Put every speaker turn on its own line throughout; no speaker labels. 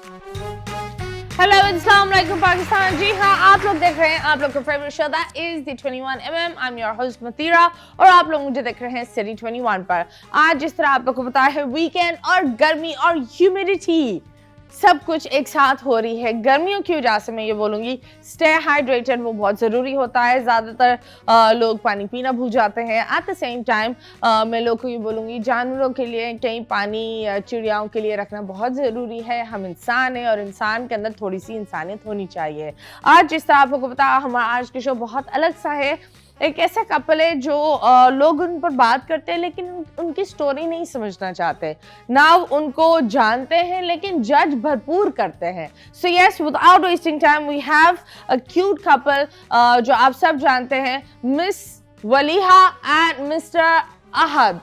Hello अस्सलाम वालेकुम पाकिस्तान। जी हाँ, आप लोग देख रहे हैं आप लोग का favourite show that is the 21mm। I am your host Matira और आप लोग मुझे देख रहे हैं सिटी 21 पर। आज जिस तरह आप लोग को पता है वीकेंड और गर्मी और ह्यूमिडिटी सब कुछ एक साथ हो रही है। गर्मियों की वजह से मैं ये बोलूँगी स्टे हाइड्रेटेड, वो बहुत ज़रूरी होता है। ज़्यादातर लोग पानी पीना भूल जाते हैं। एट द सेम टाइम मैं लोग को ये बोलूँगी जानवरों के लिए कहीं पानी चिड़ियाओं के लिए रखना बहुत ज़रूरी है। हम इंसान हैं और इंसान के अंदर थोड़ी सी इंसानियत होनी चाहिए। आज जिस तरह आपको पता हमारा आज का शो बहुत अलग सा है। एक ऐसा कपल है जो लोग उन पर बात करते हैं लेकिन उनकी स्टोरी नहीं समझना चाहते, ना उनको जानते हैं लेकिन जज भरपूर करते हैं। So yes, without wasting time we have a cute couple जो आप सब जानते हैं, miss Waliha and mister Ahad.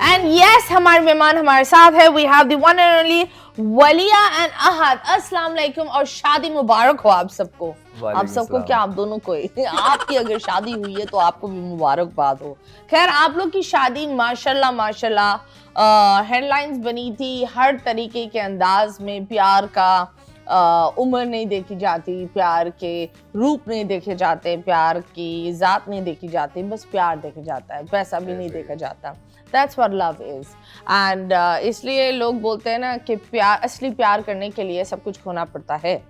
And yes, हमारे मेहमान हमारे साथ है। We have the one and only Waliya and Ahad. अस्सलाम वालेकुम और शादी मुबारक हो आप सबको। आप सबको क्या, आप दोनों को आपकी अगर शादी हुई है तो आपको भी मुबारकबाद हो। खैर, आप लोग की शादी माशाल्लाह माशाल्लाह हेडलाइंस बनी थी हर तरीके के अंदाज में। प्यार का उम्र नहीं देखी जाती, प्यार के रूप नहीं देखे जाते, प्यार की जात नहीं देखी जाती, बस प्यार देखा जाता है, पैसा भी नहीं देखा जाता। That's what love is. And इसलिए लोग बोलते हैं ना कि प्यार, असली प्यार करने के लिए सब कुछ खोना पड़ता है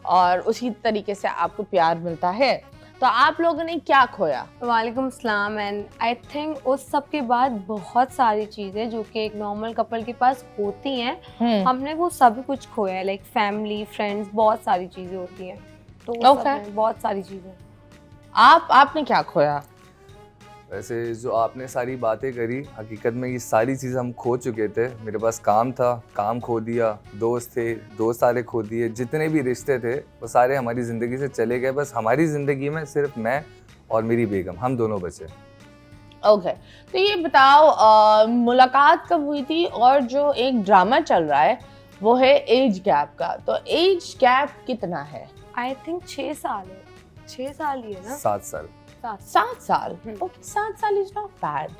और उसी तरीके से आपको प्यार मिलता है। तो आप लोगों ने क्या खोया?
वालेकुम सलाम। एंड आई थिंक उस सब के बाद बहुत सारी चीज़ें जो कि एक नॉर्मल कपल के पास होती हैं, हमने वो सब कुछ खोया है। लाइक फैमिली, फ्रेंड्स, बहुत सारी चीज़ें होती हैं। तो बहुत सारी चीज़ें।
आपने क्या खोया?
वैसे जो आपने सारी बातें करी, हकीकत में ये सारी चीज़ हम खो चुके थे। मेरे पास काम था, काम खो दिया, दोस्त थे, दोस्त सारे खो दिए, जितने भी रिश्ते थे वो सारे हमारी ज़िंदगी से चले गए। बस हमारी ज़िंदगी में सिर्फ मैं और मेरी बेगम, हम दोनों बचे।
ओके, तो ये बताओ मुलाकात कब हुई थी? और जो एक ड्रामा चल रहा है वो है एज गैप का, तो एज गैप कितना है?
आई थिंक 6 साल है। 6 साल ही है ना?
7 साल।
7 साल। ओके, 7 साल इज नॉट बैड।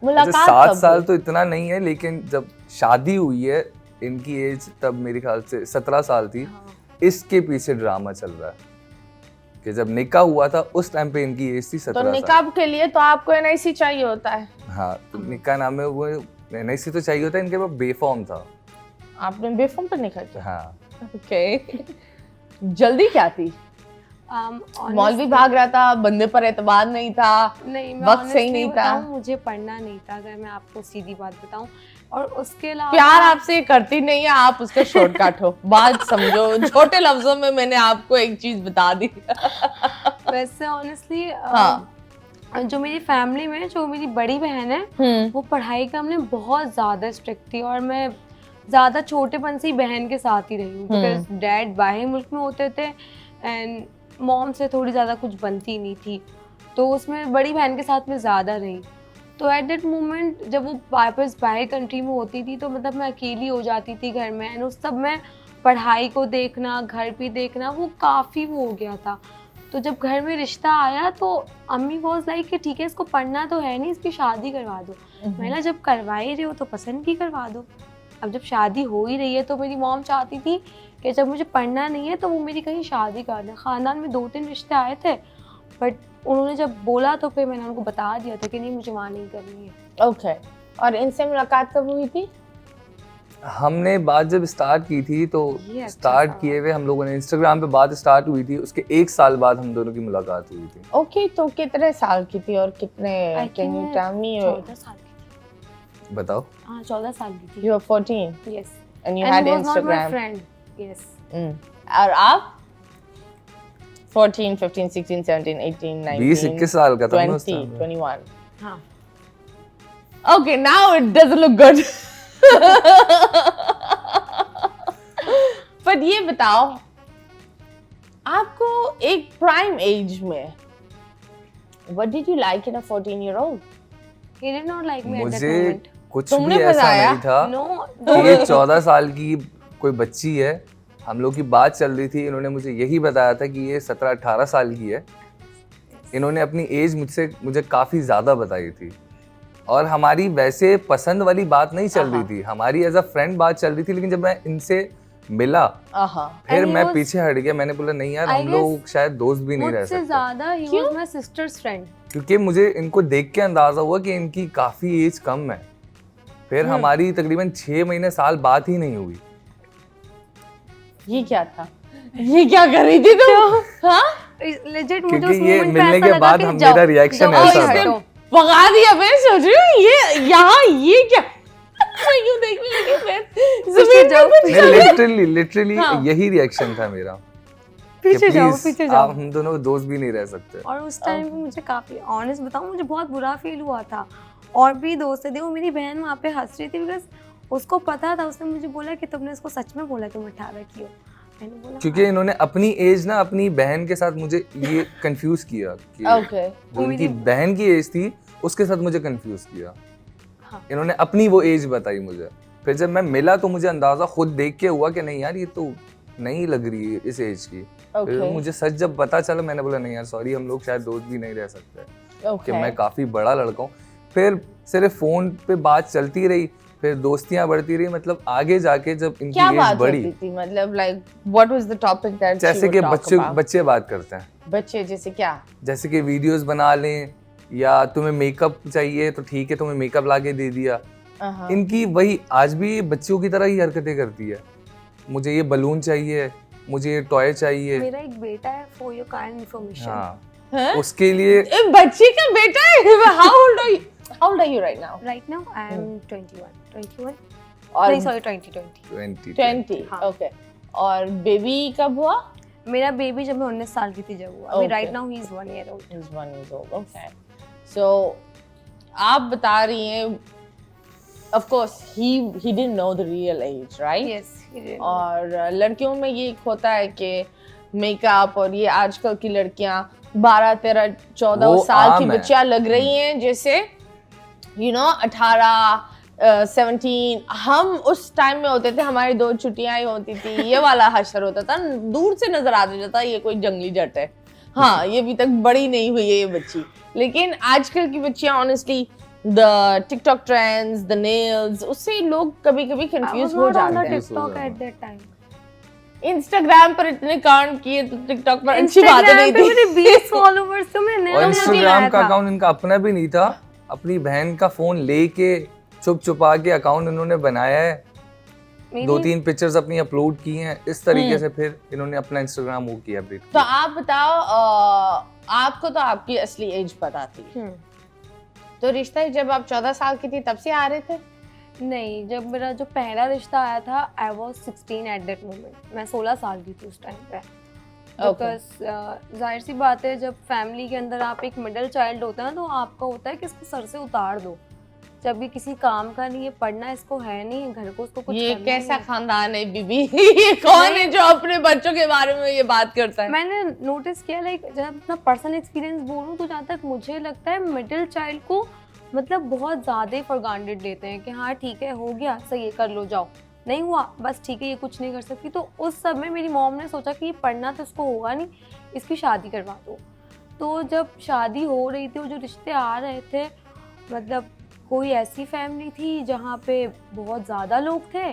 मुलाकात 7 साल तो इतना नहीं है, लेकिन जब शादी हुई है इनकी एज तब मेरे ख्याल से 17 साल थी। इसके पीछे ड्रामा चल रहा है कि जब निकाह हुआ था उस टाइम पे इनकी एज थी 17
तो निकाह के लिए तो आपको एनआईसी चाहिए होता है।
हाँ, तो निकाह नाम है वो एनआईसी तो चाहिए होता है, इनके पास बेफॉर्म था।
आपने बेफॉर्म पर निकाह किया?
हाँ।
ओके, जल्दी क्या थी? मौलवी भाग रहा था, बंदे पर एतबार नहीं था,
नहीं,
वक्त सही नहीं था,
मुझे पढ़ना नहीं था, अगर मैं आपको सीधी बात बताऊं। और उसके अलावा
प्यार आपसे करती नहीं है, आप उसका शॉर्टकट हो। बात समझो, छोटे लफ्जों में मैंने आपको एक चीज बता दी।
वैसे ऑनेस्टली जो मेरी फैमिली में जो मेरी बड़ी बहन है वो पढ़ाई का हमने बहुत ज्यादा स्ट्रिक्ट थी और मैं ज्यादा छोटेपन से ही बहन के साथ ही रही हूँ, बिकॉज डैड बाहर मुल्क में होते थे एंड मॉम से थोड़ी ज़्यादा कुछ बनती नहीं थी, तो उसमें बड़ी बहन के साथ में ज़्यादा रही। तो एट दैट मोमेंट जब वो वापस बाहर कंट्री में होती थी तो मतलब मैं अकेली हो जाती थी घर में, एंड उस सब में पढ़ाई को देखना, घर भी देखना, वो काफ़ी वो हो गया था। तो जब घर में रिश्ता आया तो अम्मी वॉज लाइक कि ठीक है, इसको पढ़ना तो है नहीं, इसकी शादी करवा दो। मैंने जब करवा ही रहे हो तो पसंद की करवा दो। अब जब शादी हो ही रही है तो मेरी मॉम चाहती थी कि जब मुझे पढ़ना नहीं है तो वो मेरी कहीं शादी कर दें। ख़ानदान में 2-3 रिश्ते आए थे, बट उन्होंने जब बोला तो फिर मैंने उनको बता दिया था कि नहीं, मुझे वहाँ नहीं करनी है।
ओके, और इनसे मुलाकात कब हुई थी?
हमने बात जब स्टार्ट की थी तो स्टार्ट किए हुए हम लोगों ने इंस्टाग्राम पे बात स्टार्ट हुई थी, उसके 1 साल बाद हम दोनों की मुलाकात हुई थी।
ओके, तो कितने साल की थी और कितने? Can you tell me?
14 साल की थी।
बताओ।
हाँ, 14 साल की थी।
You were 14?
Yes.
And you had
he was not my
Instagram?
friend. Yes.
और आप? 14, 15, 16, 17, 18, 19,
20-21 साल का था मैं उस
20,
टाइम।
21.
हाँ।
Okay, now it doesn't look good. पर ये बताओ, आपको एक प्राइम एज में what did you like in a 14-year-old?
He did not like me at that
मुझे
moment.
कुछ
तुमने
भी ऐसा
बताया?
नहीं था
No.
कि ये 14 साल की कोई बच्ची है। हम लोग की बात चल रही थी, इन्होंने मुझे यही बताया था कि ये 17-18 साल की है। इन्होंने अपनी एज मुझे काफ़ी ज़्यादा बताई थी और हमारी वैसे पसंद वाली बात नहीं चल रही थी, हमारी एज अ फ्रेंड बात चल रही थी, लेकिन जब मैं इनसे मिला फिर मैं पीछे हट गया। मैंने बोला नहीं यार, हम लोग शायद दोस्त भी नहीं रह सकते।
मुझसे ज़्यादा he was my sister's friend,
क्योंकि मुझे इनको देख के अंदाजा हुआ कि इनकी काफ़ी एज कम है। फिर हमारी तकरीबन 6 महीने साल बात ही नहीं हुई।
ये क्या था? ये क्या कर रही थी तुम? हाँ?
लेजिट मुझे
क्योंकि
उस
ये
मोमेंट पे
मिलने
ऐसा
के
लगा
बाद
कि
मेरा रिएक्शन ऐसा था।
भगा दिया। मैं सोच रही हूँ ये यहाँ ये क्या? मैं यूँ देखने लगी, मैं ज़मीन पे कुछ
लिटरली यही रिएक्शन था मेरा।
पीछे जाओ,
Please,
पीछे जाओ।
आप हम दोनों दोस्त भी नहीं रह सकते।
और उस टाइम पे मुझे काफी ऑनेस्ट बताऊं, मुझे बहुत बुरा फील हुआ था। और भी दोस्त थे, वो मेरी बहन वहाँ पे हंस रही थी बिकॉज उसको पता था। उसने मुझे बोला कि तुमने इसको सच में बोला तुम 18 की हो। मैंने बोला
क्योंकि इन्होंने अपनी एज ना अपनी बहन के साथ मुझे ये कंफ्यूज किया कि जो इनकी बहन की एज थी उसके साथ मुझे कंफ्यूज किया।
हाँ।
इन्होंने अपनी वो एज बताई मुझे। फिर जब मैं मिला तो मुझे अंदाजा खुद देख के हुआ कि नहीं यार ये तो नहीं लग रही है इस एज की। फिर मुझे सच जब पता चला मैंने बोला नहीं यार सॉरी, हम लोग शायद दोस्त भी नहीं रह सकते कि मैं काफी बड़ा लड़का हूँ। फिर सिर्फ फोन पे बात चलती रही, फिर दोस्तियां बढ़ती रही। मतलब आगे जाके जब इनकी एज बढ़ी,
मतलब like what was the topic that
जैसे कि बच्चे बात करते हैं।
बच्चे जैसे क्या?
जैसे कि वीडियोस बना लें या तुम्हें मेकअप चाहिए तो ठीक है तुम्हें मेकअप लाके दे दिया। इनकी वही आज भी बच्चों की तरह ही हरकतें करती है। मुझे ये बलून चाहिए, मुझे ये टॉय चाहिए।
मेरा एक बेटा है, फॉर योर काइंड इन्फॉर्मेशन।
हाँ, उसके लिए
बच्चे का बेटा है। How old are you right now?
Right now I am 21.
और
नहीं सॉरी 20. हाँ.
ओके। और बेबी कब हुआ?
मेरा बेबी जब मैं 19 साल की थी जब हुआ। अभी right now he is 1 year old.
He's 1 year old. Okay. So आप बता रही हैं of course he didn't know the real age, right?
Yes, he did.
और लड़कियों में ये होता है कि मेकअप और ये आजकल की लड़कियां 12, 13, 14 साल की बच्चियां लग रही हैं जैसे 18, 17। हम उस टाइम में होते थे, हमारी 2 छुट्टियां ही होती थी, ये वाला हशर होता था, दूर से नजर आ जाता था ये कोई जंगली जट है। हाँ, ये अभी तक बड़ी नहीं हुई है ये बच्ची। लेकिन आजकल की बच्चियां honestly the TikTok trends, the nails, उससे लोग कभी-कभी कंफ्यूज हो जाते हैं।
TikTok at that time
Instagram पर इतने कांड किए तो टिकटॉक पर अच्छी बात नहीं थी।
मेरे 20 फॉलोअर्स तो मैंने
और इंस्टाग्राम का अकाउंट इनका अपना भी नहीं था, अपनी बहन का फोन लेके छुपा के अकाउंट इन्होंने बनाया है। 2-3 पिक्चर्स अपनी अपलोड की हैं इस तरीके से। फिर इन्होंने अपना इंस्टाग्राम वो किया अपडेट।
तो आप बताओ, आपको तो आपकी असली एज पता थी, तो रिश्ता जब आप 14 साल की थी तब से आ रहे थे?
नहीं, जब मेरा जो पहला रिश्ता आया था I was 16 eight that moment. मैं 16 साल की थी उस टाइम पे। बिकॉज जाहिर सी बात है जब फैमिली के अंदर आप एक मिडिल चाइल्ड होता है तो आपका होता है कि इसको सर से उतार दो। जब ये किसी काम का नहीं है, पढ़ना इसको है नहीं, घर को उसको कुछ
ये कैसा खानदान है बीबी? ये कौन है जो अपने बच्चों के बारे में ये बात करता है?
मैंने नोटिस किया लाइक जब अपना पर्सनल एक्सपीरियंस बोलूँ तो जहाँ तक मुझे लगता है मिडिल चाइल्ड को मतलब बहुत ज़्यादा ही फॉर ग्रांटेड लेते हैं कि हाँ ठीक है, हो गया, सही है, कर लो, जाओ, नहीं हुआ बस ठीक है, ये कुछ नहीं कर सकती। तो उस सब में मेरी मॉम ने सोचा कि ये पढ़ना तो इसको होगा नहीं, इसकी शादी करवा दो। तो जब शादी हो रही थी, वो जो रिश्ते आ रहे थे, मतलब कोई ऐसी फैमिली थी जहाँ पे बहुत ज़्यादा लोग थे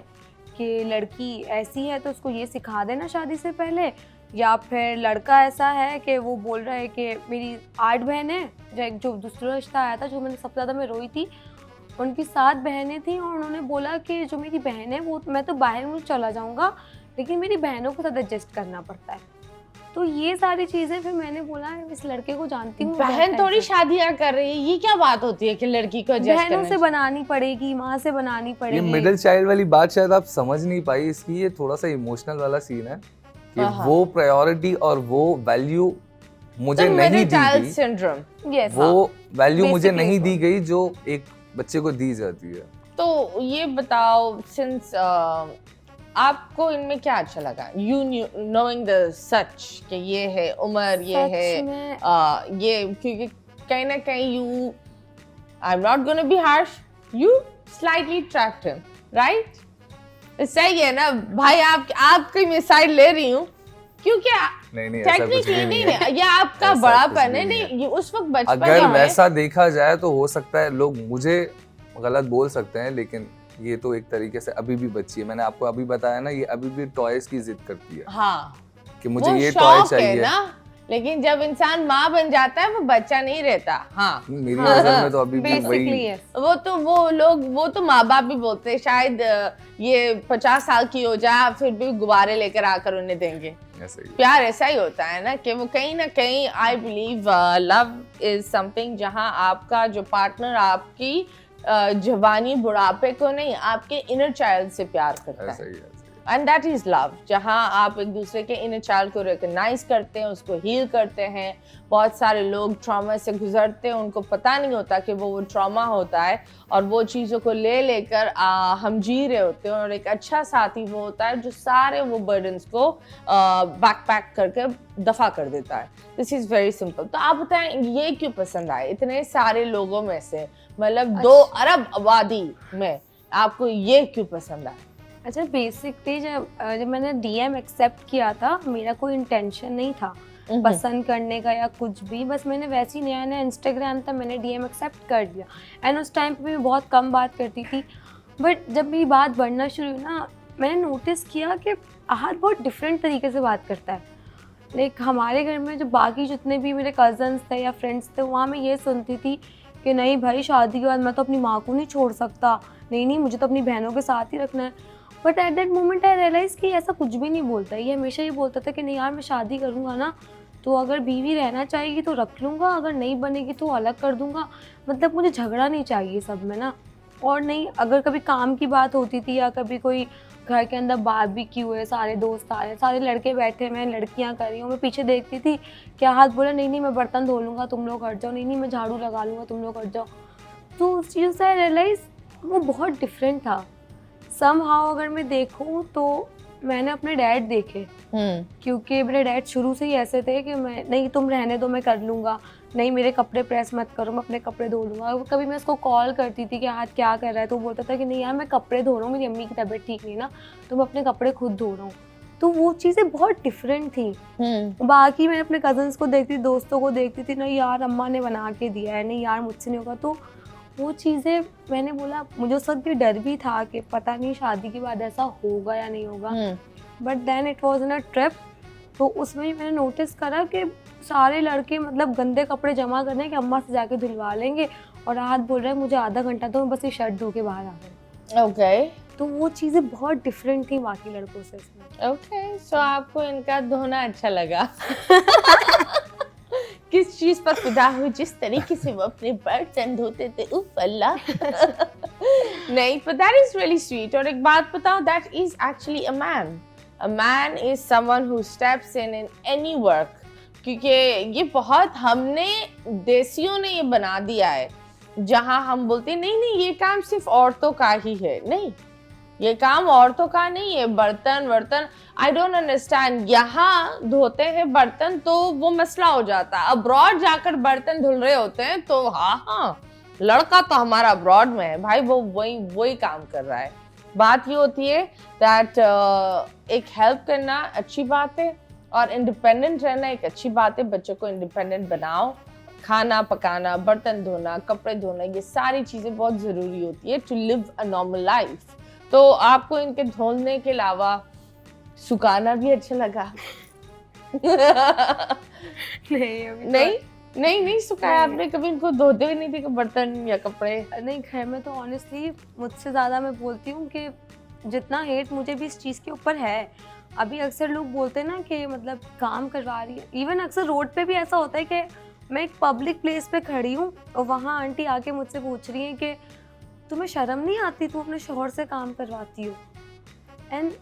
कि लड़की ऐसी है तो उसको ये सिखा देना शादी से पहले, या फिर लड़का ऐसा है कि वो बोल रहा है कि मेरी 8 बहनें, जो दूसरा रिश्ता आया था जो मैंने सबसे ज़्यादा मैं रोई थी, उनकी 7 बहनें थी और उन्होंने बोला कि जो मेरी बहन है वो मैं तो बाहर मुल्क चला जाऊँगा लेकिन मेरी बहनों को साथ एडजस्ट करना पड़ता है। तो ये सारी चीज़ें फिर मैंने बोला इस लड़के को जानती हूँ,
बहन थोड़ी शादियाँ कर रही है, ये क्या बात होती है कि लड़की को एडजस्ट
बहनों से बनानी पड़ेगी, माँ से बनानी पड़ेगी।
ये मिडिल चाइल्ड वाली बात शायद आप समझ नहीं पाई, इसकी ये थोड़ा सा इमोशनल वाला सीन है कि वो प्रायोरिटी और वो वैल्यू मुझे नहीं दी गई, वो वैल्यू मुझे नहीं दी गई जो एक बच्चे को दी जाती है।
तो ये बताओ, सिंस आपको इनमें क्या अच्छा लगा, यू नोइंग द सच कि ये है उम्र, ये है ये, क्योंकि कहीं ना कहीं you, I am not gonna be harsh, you slightly trapped him, right? सही है ना भाई? आपकी मैं साइड ले रही हूँ, क्योंकि
नहीं ऐसा कुछ भी
टेक्निकली
नहीं
नहीं
है।
है, ये आपका
ऐसा कुछ
बड़ापन
भी
है।
नहीं
नहीं, ये उस वक्त बचपन
अगर
में
वैसा देखा जाए तो हो सकता है लोग मुझे गलत बोल सकते हैं, लेकिन ये तो एक तरीके से अभी भी बच्ची है। मैंने आपको अभी बताया ना, ये अभी भी टॉयज की जिद करती है
हाँ,
कि मुझे
वो
ये टॉय
शौक है
चाहिए।
ना, लेकिन जब इंसान माँ बन जाता है वो बच्चा नहीं रहता। हाँ,
मेरी नजर में तो अभी भी
बेसिकली
वही
यस।
वो तो माँ बाप भी बोलते हैं शायद ये 50 साल की हो जाए फिर भी गुब्बारे लेकर आकर उन्हें देंगे।
ऐसा ही है।
प्यार ऐसा ही होता है ना कि वो कहीं ना कहीं, I believe love is something जहां आपका जो पार्टनर आपकी जवानी बुढ़ापे को नहीं, आपके इनर चाइल्ड से प्यार करता
ऐसा
है।
ही है, ऐसा ही है।
एंड दैट इज लव, जहां आप एक दूसरे के इनर चाइल्ड को रिकॉग्नाइज करते हैं, उसको हील करते हैं। बहुत सारे लोग ट्रॉमा से गुजरते हैं, उनको पता नहीं होता कि वो ट्रॉमा होता है, और वो चीज़ों को ले लेकर हम जी रहे होते हैं। और एक अच्छा साथी वो होता है जो सारे वो बर्डन्स को बैक पैक करके दफा कर देता है। This is very simple. तो आप बताएं ये क्यों पसंद आए इतने सारे लोगों में से, मतलब 2 अरब आबादी में आपको ये क्यों पसंद आया?
अच्छा, बेसिकली जब मैंने डीएम एक्सेप्ट किया था, मेरा कोई इंटेंशन नहीं था पसंद करने का या कुछ भी, बस मैंने वैसे ही नया नया इंस्टाग्राम था, मैंने डीएम एक्सेप्ट कर दिया। एंड उस टाइम पे मैं बहुत कम बात करती थी, बट जब मेरी बात बढ़ना शुरू हुई ना, मैंने नोटिस किया कि आहत बहुत डिफरेंट तरीके से बात करता है। लाइक हमारे घर में जो बाकी जितने भी मेरे कज़न्स थे या फ्रेंड्स थे, वहाँ मैं ये सुनती थी कि नहीं भाई, शादी के बाद मैं तो अपनी माँ को नहीं छोड़ सकता, नहीं मुझे तो अपनी बहनों के साथ ही रखना है। But at that moment I realise कि ऐसा कुछ भी नहीं बोलता। ये हमेशा ये बोलता था कि नहीं यार, मैं शादी करूँगा ना तो अगर बीवी रहना चाहेगी तो रख लूँगा, अगर नहीं बनेगी तो अलग कर दूँगा। मतलब मुझे झगड़ा नहीं चाहिए सब में ना। और नहीं, अगर कभी काम की बात होती थी या कभी कोई घर के अंदर बारबेक्यू है, सारे दोस्त आ रहे हैं, सारे लड़के बैठे, मैं लड़कियां कर रही हूँ, मैं पीछे देखती थी, क्या हाथ बोला नहीं मैं बर्तन धो लूँगा, तुम लोग हट जाओ, नहीं मैं झाड़ू लगा लूँगा, तुम लोग हट जाओ। तो उस चीज़ से रियलाइज़ वो बहुत डिफरेंट था। समहाउ अगर मैं देखूँ तो मैंने अपने डैड देखे, क्योंकि मेरे डैड शुरू से ही ऐसे थे कि मैं नहीं, तुम रहने दो, मैं कर लूँगा, नहीं मेरे कपड़े प्रेस मत करो, मैं अपने कपड़े धो लूँगा। कभी मैं उसको कॉल करती थी कि हाथ क्या कर रहा है, तो वो बोलता था कि नहीं यार मैं कपड़े धो रहा हूँ, मेरी अम्मी की तबीयत ठीक नहीं ना, तो मैं अपने कपड़े खुद धो रहा हूँ। तो वो चीज़ें बहुत डिफरेंट थी। बाकी मैं अपने कज़न्स को देखती थी, दोस्तों को देखती थी, नहीं यार अम्मा ने बना के दिया है, नहीं यार मुझसे नहीं होगा। तो वो चीज़ें मैंने बोला, मुझे उस वक्त भी डर भी था कि पता नहीं शादी के बाद ऐसा होगा या नहीं होगा। But then it was in a trip. तो उसमें मैंने नोटिस करा कि सारे लड़के मतलब गंदे कपड़े जमा करने के अम्मा से जाके धुलवा लेंगे, और हाथ बोल रहे हैं मुझे आधा घंटा तो मैं बस ये शर्ट धो के बाहर आ गई।
ओके,
तो वो चीज़ें बहुत डिफरेंट थी बाकी लड़कों से इसमें।
ओके, सो आपको इनका धोना अच्छा लगा। किस चीज पर फिदा हुई, जिस तरीके से वो अपने बर्तन धोते थे, उफ अल्लाह। नहीं, but that is really sweet। और एक बात बताओ, that is actually a man। A man is someone who steps in any work। क्योंकि ये बहुत हमने देसियों ने ये बना दिया है, जहाँ हम बोलते हैं नहीं ये काम सिर्फ औरतों का ही है। नहीं, ये काम औरतों का नहीं है। बर्तन आई डोंट अंडरस्टैंड। यहाँ धोते हैं बर्तन तो वो मसला हो जाता है, अब्रॉड जाकर बर्तन धुल रहे होते हैं तो हाँ लड़का तो हमारा अब्रॉड में है भाई, वो वही काम कर रहा है। बात ये होती है दैट एक हेल्प करना अच्छी बात है और इंडिपेंडेंट रहना एक अच्छी बात है। बच्चों को इंडिपेंडेंट बनाओ, खाना पकाना, बर्तन धोना, कपड़े धोना, ये सारी चीज़ें बहुत ज़रूरी होती है to live a normal life. तो आपको इनके धोने के अलावा सुखाना भी अच्छा लगा? नहीं सुखाया आपने कभी? इनको धोते हुए नहीं थे बर्तन या कपड़े?
नहीं, घर में तो ऑनेस्टली मुझसे ज़्यादा मैं बोलती हूँ कि जितना हेट मुझे भी इस चीज़ के ऊपर है। अभी अक्सर लोग बोलते हैं ना कि मतलब काम करवा रही है। इवन अक्सर रोड पे भी ऐसा होता है कि मैं एक पब्लिक प्लेस पे खड़ी हूँ और वहाँ आंटी आके मुझसे पूछ रही है कि तुम्हें शर्म नहीं आती, तू अपने शौहर से काम करवाती हो। एंड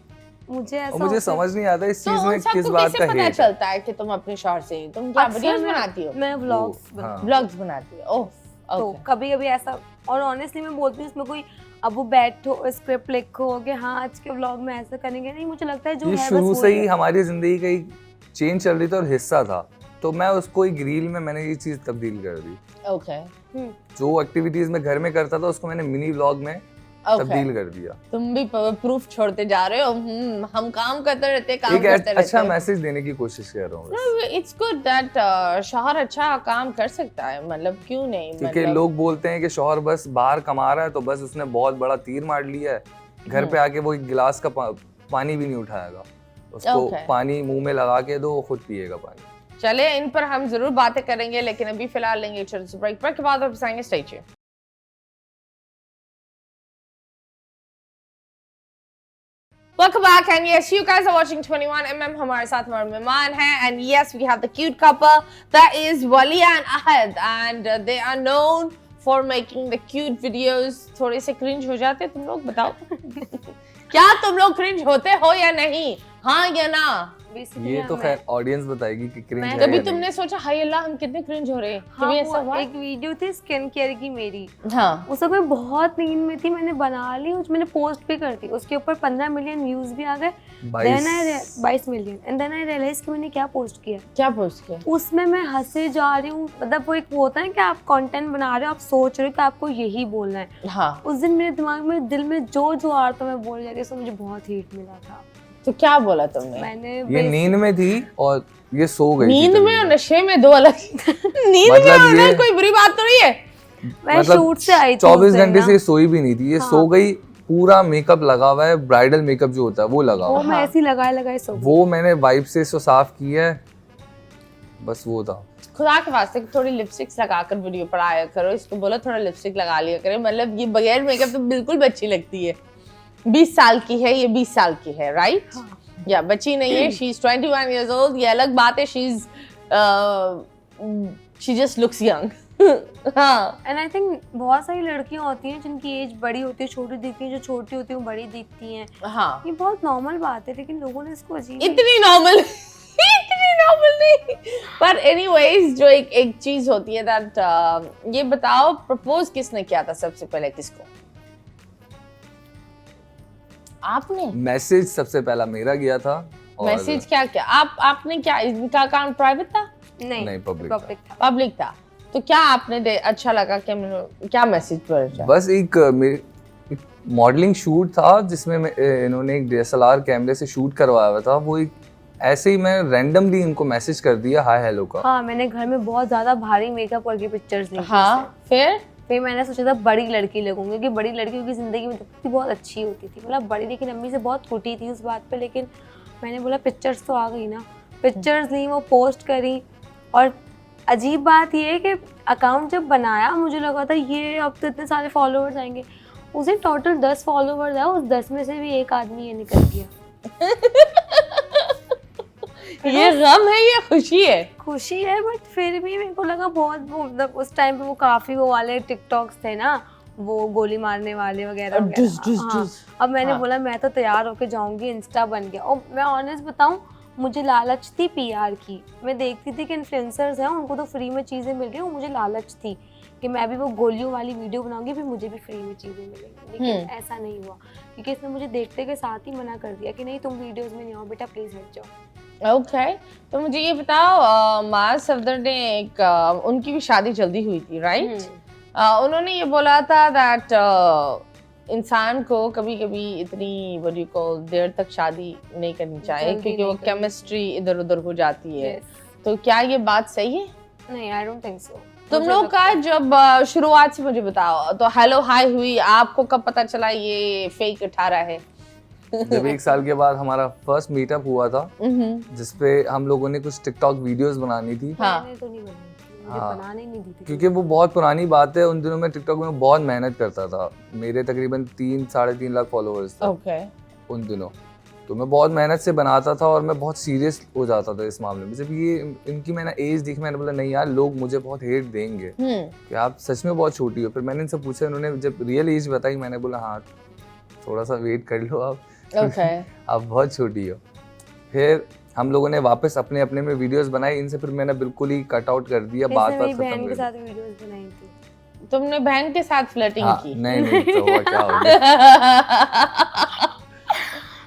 मुझे
समझ नहीं आता इस चीज में किस बात का
पता चलता है कि तुम अपने शौहर से, तुम क्या वीडियोस बनाती हो?
मैं व्लॉग्स
बनाती हो। ओह,
तो कभी कभी ऐसा। और ऑनेस्टली मैं बोलती हूँ इसमें कोई अब वो बैठो स्क्रिप्ट लिखो कि हाँ आज के व्लॉग में ऐसा करेंगे, नहीं। मुझे लगता है जो है
शुरू से ही हमारी जिंदगी का एक चेंज चल रही थी और हिस्सा था, तो मैं उसको एक रील में मैंने ये चीज तब्दील कर दी।
ओके।
जो एक्टिविटीज मैं घर में करता था उसको मैंने मिनी व्लॉग में तब्दील कर दिया।
तुम भी प्रूफ छोड़ते जा रहे हो। हम काम करते रहते, काम
एक
करते रहते।
अच्छा मैसेज देने की कोशिश कर रहा हूँ।
इट्स गुड दैट शौहर अच्छा काम कर सकता है, मतलब क्यों नहीं।
क्योंकि लोग बोलते हैं कि शौहर बस बाहर कमा रहा है तो बस उसने बहुत बड़ा तीर मार लिया है, घर पे आके वो एक गिलास का पानी भी नहीं उठाएगा, उसको पानी मुंह में लगा के दो, वो खुद पिएगा पानी।
चले, इन पर हम जरूर बातें करेंगे, लेकिन अभी फिलहाल लेंगे छोटे से ब्रेक। ब्रेक के बाद वापस आएंगे। Stay tuned. Welcome back, and yes, you guys are watching 21mm. हमारे साथ हमारे मेहमान हैं, and yes, we have the cute couple that is Walia and Ahad, and they are known for making the cute videos. थोड़े से cringe हो जाते तुम लोग, बताओ। क्या तुम लोग cringe होते हो या नहीं, हाँ या ना?
ये तो खैर ऑडियंस बताएगी कि क्रिंज है।
कभी तुमने सोचा हाय अल्लाह हम कितने क्रिंज हो रहे हैं?
हाँ,
कभी ऐसा हुआ?
एक वीडियो थी स्किन केयर की मेरी,
हाँ,
उसको मैं बहुत नींद में थी, मैंने बना ली, मैंने पोस्ट भी कर दी, उसके ऊपर 15 मिलियन व्यूज भी आ गए, 22 million. And then I realise कि मैंने क्या पोस्ट किया।
क्या पोस्ट किया?
उसमें मैं हंसे जा रही हूँ, मतलब वो एक होता है कि आप कंटेंट बना रहे हो, आप सोच रहे हो कि आपको यही बोलना है।
हाँ,
उस दिन मेरे दिमाग में, दिल में जो आ रहा था मैं बोल जा रही थी, मुझे बहुत हीट मिला था।
तो क्या बोला तुमने?
मैंने
ये नींद में थी और ये सो गई।
नींद में और नशे में दो अलग। नींद
मतलब
में होना कोई बुरी बात तो नहीं है।
मैं शूट से आई थी
24 घंटे से सोई भी नहीं थी, ये सो गई, पूरा मेकअप लगा हुआ है, ब्राइडल मेकअप जो होता है वो लगा हुआ है।
वो मैं ऐसी लगाए सो गई।
वो मैंने वाइप से इसको साफ किया है, बस वो था।
खुदा के वास्ते थोड़ी लिपस्टिक्स लगाकर वीडियो पर आया करो, इसको बोलो थोड़ा लिपस्टिक लगा लिया करे, मतलब ये बगैर मेकअप तो बिल्कुल बच्ची लगती है। 20 साल की है ये, 20 साल की है, राइट? या बच्ची नहीं है, शी इज 21 years old, ये अलग बात है, शी जस्ट लुक्स यंग। हाँ,
एंड आई थिंक बहुत सारी लड़कियां होती हैं जिनकी एज बड़ी होती है, छोटी दिखती है, जो छोटी होती है वो बड़ी दिखती हैं।
हाँ,
ये बहुत नॉर्मल बात है, लेकिन लोगों ने इसको अजीब
इतनी नॉर्मल नहीं। पर एनीवेज, जो एक चीज होती है दैट, ये बताओ प्रपोज किसने किया था सबसे पहले, किसको? आपने?
मैसेज सबसे पहला मेरा गया था।
मैसेज क्या आपने क्या, इनका अकाउंट प्राइवेट था?
नहीं, पब्लिक
था।
पब्लिक था। तो क्या आपने अच्छा लगा कि क्या मैसेज भेजा?
बस एक मॉडलिंग शूट था जिसमें इन्होंने एक DSLR कैमरे से शूट करवाया हुआ था, वो एक ऐसे ही मैं रैंडमली इनको मैसेज कर दिया हाय हेलो का।
हाँ, मैंने घर में बहुत ज्यादा भारी मेकअप करके पिक्चर्स देखी।
हाँ, फिर
मैंने सोचा था बड़ी लड़की लगूंगी, क्योंकि बड़ी लड़कियों की जिंदगी में दिखती बहुत अच्छी होती थी, मतलब बड़ी, लेकिन अम्मी से बहुत टूटी थी उस बात पे। लेकिन मैंने बोला पिक्चर्स तो आ गई ना, पिक्चर्स ली, वो पोस्ट करी। और अजीब बात ये है कि अकाउंट जब बनाया मुझे लगा था ये अब तो इतने सारे फॉलोअर्स आएंगे, उस दिन टोटल 10 फॉलोअर्स आए, उस 10 में से भी एक आदमी ये निकल गया।
ये गम है या खुशी है?
खुशी है, बट फिर भी मेरे को लगा बहुत, मतलब उस टाइम पे वो काफी वो वाले टिकटॉक्स थे ना, वो गोली मारने वाले वगैरह वगैरह। हाँ, अब मैंने बोला मैं तो तैयार होके जाऊंगी, इंस्टा बन गया। और मैं ऑनेस्ट बताऊं, मुझे लालच थी PR की, मैं देखती थी कि इन्फ्लुएंसर्स हैं उनको तो फ्री में चीज़ें मिल रही हैं, मुझे लालच थी कि मैं भी वो गोलियों वाली वीडियो बनाऊंगी, फिर मुझे भी फ्री में चीज़ें मिलेंगी। लेकिन ऐसा नहीं हुआ, क्योंकि इसने मुझे देखते के साथ ही मना कर दिया कि नहीं तुम वीडियोज़ में नहीं आओ बेटा, प्लीज़ हट जाओ।
ओके, तो मुझे ये बताओ, माज सफदर ने एक उनकी भी शादी जल्दी हुई थी, राइट? उन्होंने ये बोला था दैट इंसान को कभी कभी इतनी बड़ी को देर तक शादी नहीं करनी चाहिए, क्योंकि वो केमिस्ट्री इधर उधर हो जाती है। तो क्या ये बात सही है?
नहीं, आई डोंट थिंक सो।
तुम लोग का जब शुरुआत से मुझे बताओ, तो हेलो हाय हुई, आपको कब पता चला ये फेक 18 है?
जब 1 साल के बाद हमारा फर्स्ट मीटअप हुआ था, जिसपे हम लोगों ने कुछ टिकटॉक वीडियोस बनानी थी।
हाँ,
मैंने तो नहीं बनाई थी, मुझे बनाने नहीं दी थी,
क्योंकि वो बहुत पुरानी बात है। उन दिनों में टिकटॉक में बहुत मेहनत करता था, मेरे तकरीबन 3-3.5 लाख फॉलोअर्स थे
ओके
उन दिनों। तो मैं बहुत मेहनत से बनाता था और मैं बहुत सीरियस हो जाता था इस मामले में। जब ये इनकी मैंने एज देखी, मैंने बोला नहीं यार, लोग मुझे बहुत हेट देंगे कि आप सच में बहुत छोटी हो। फिर मैंने इनसे पूछा, इन्होंने जब रियल एज बताई, मैंने बोला हाँ थोड़ा सा वेट कर लो आप, आप बहुत छोटी हो। फिर हम लोगों ने वापस अपने अपने में वीडियोस बनाई, इनसे फिर मैंने बिल्कुल ही कट आउट कर दिया, बात खत्म
बहन के साथ वीडियोस बनाई थी।
तुमने बहन के साथ फ्लर्टिंग की?
नहीं तो हुआ क्या हो गया?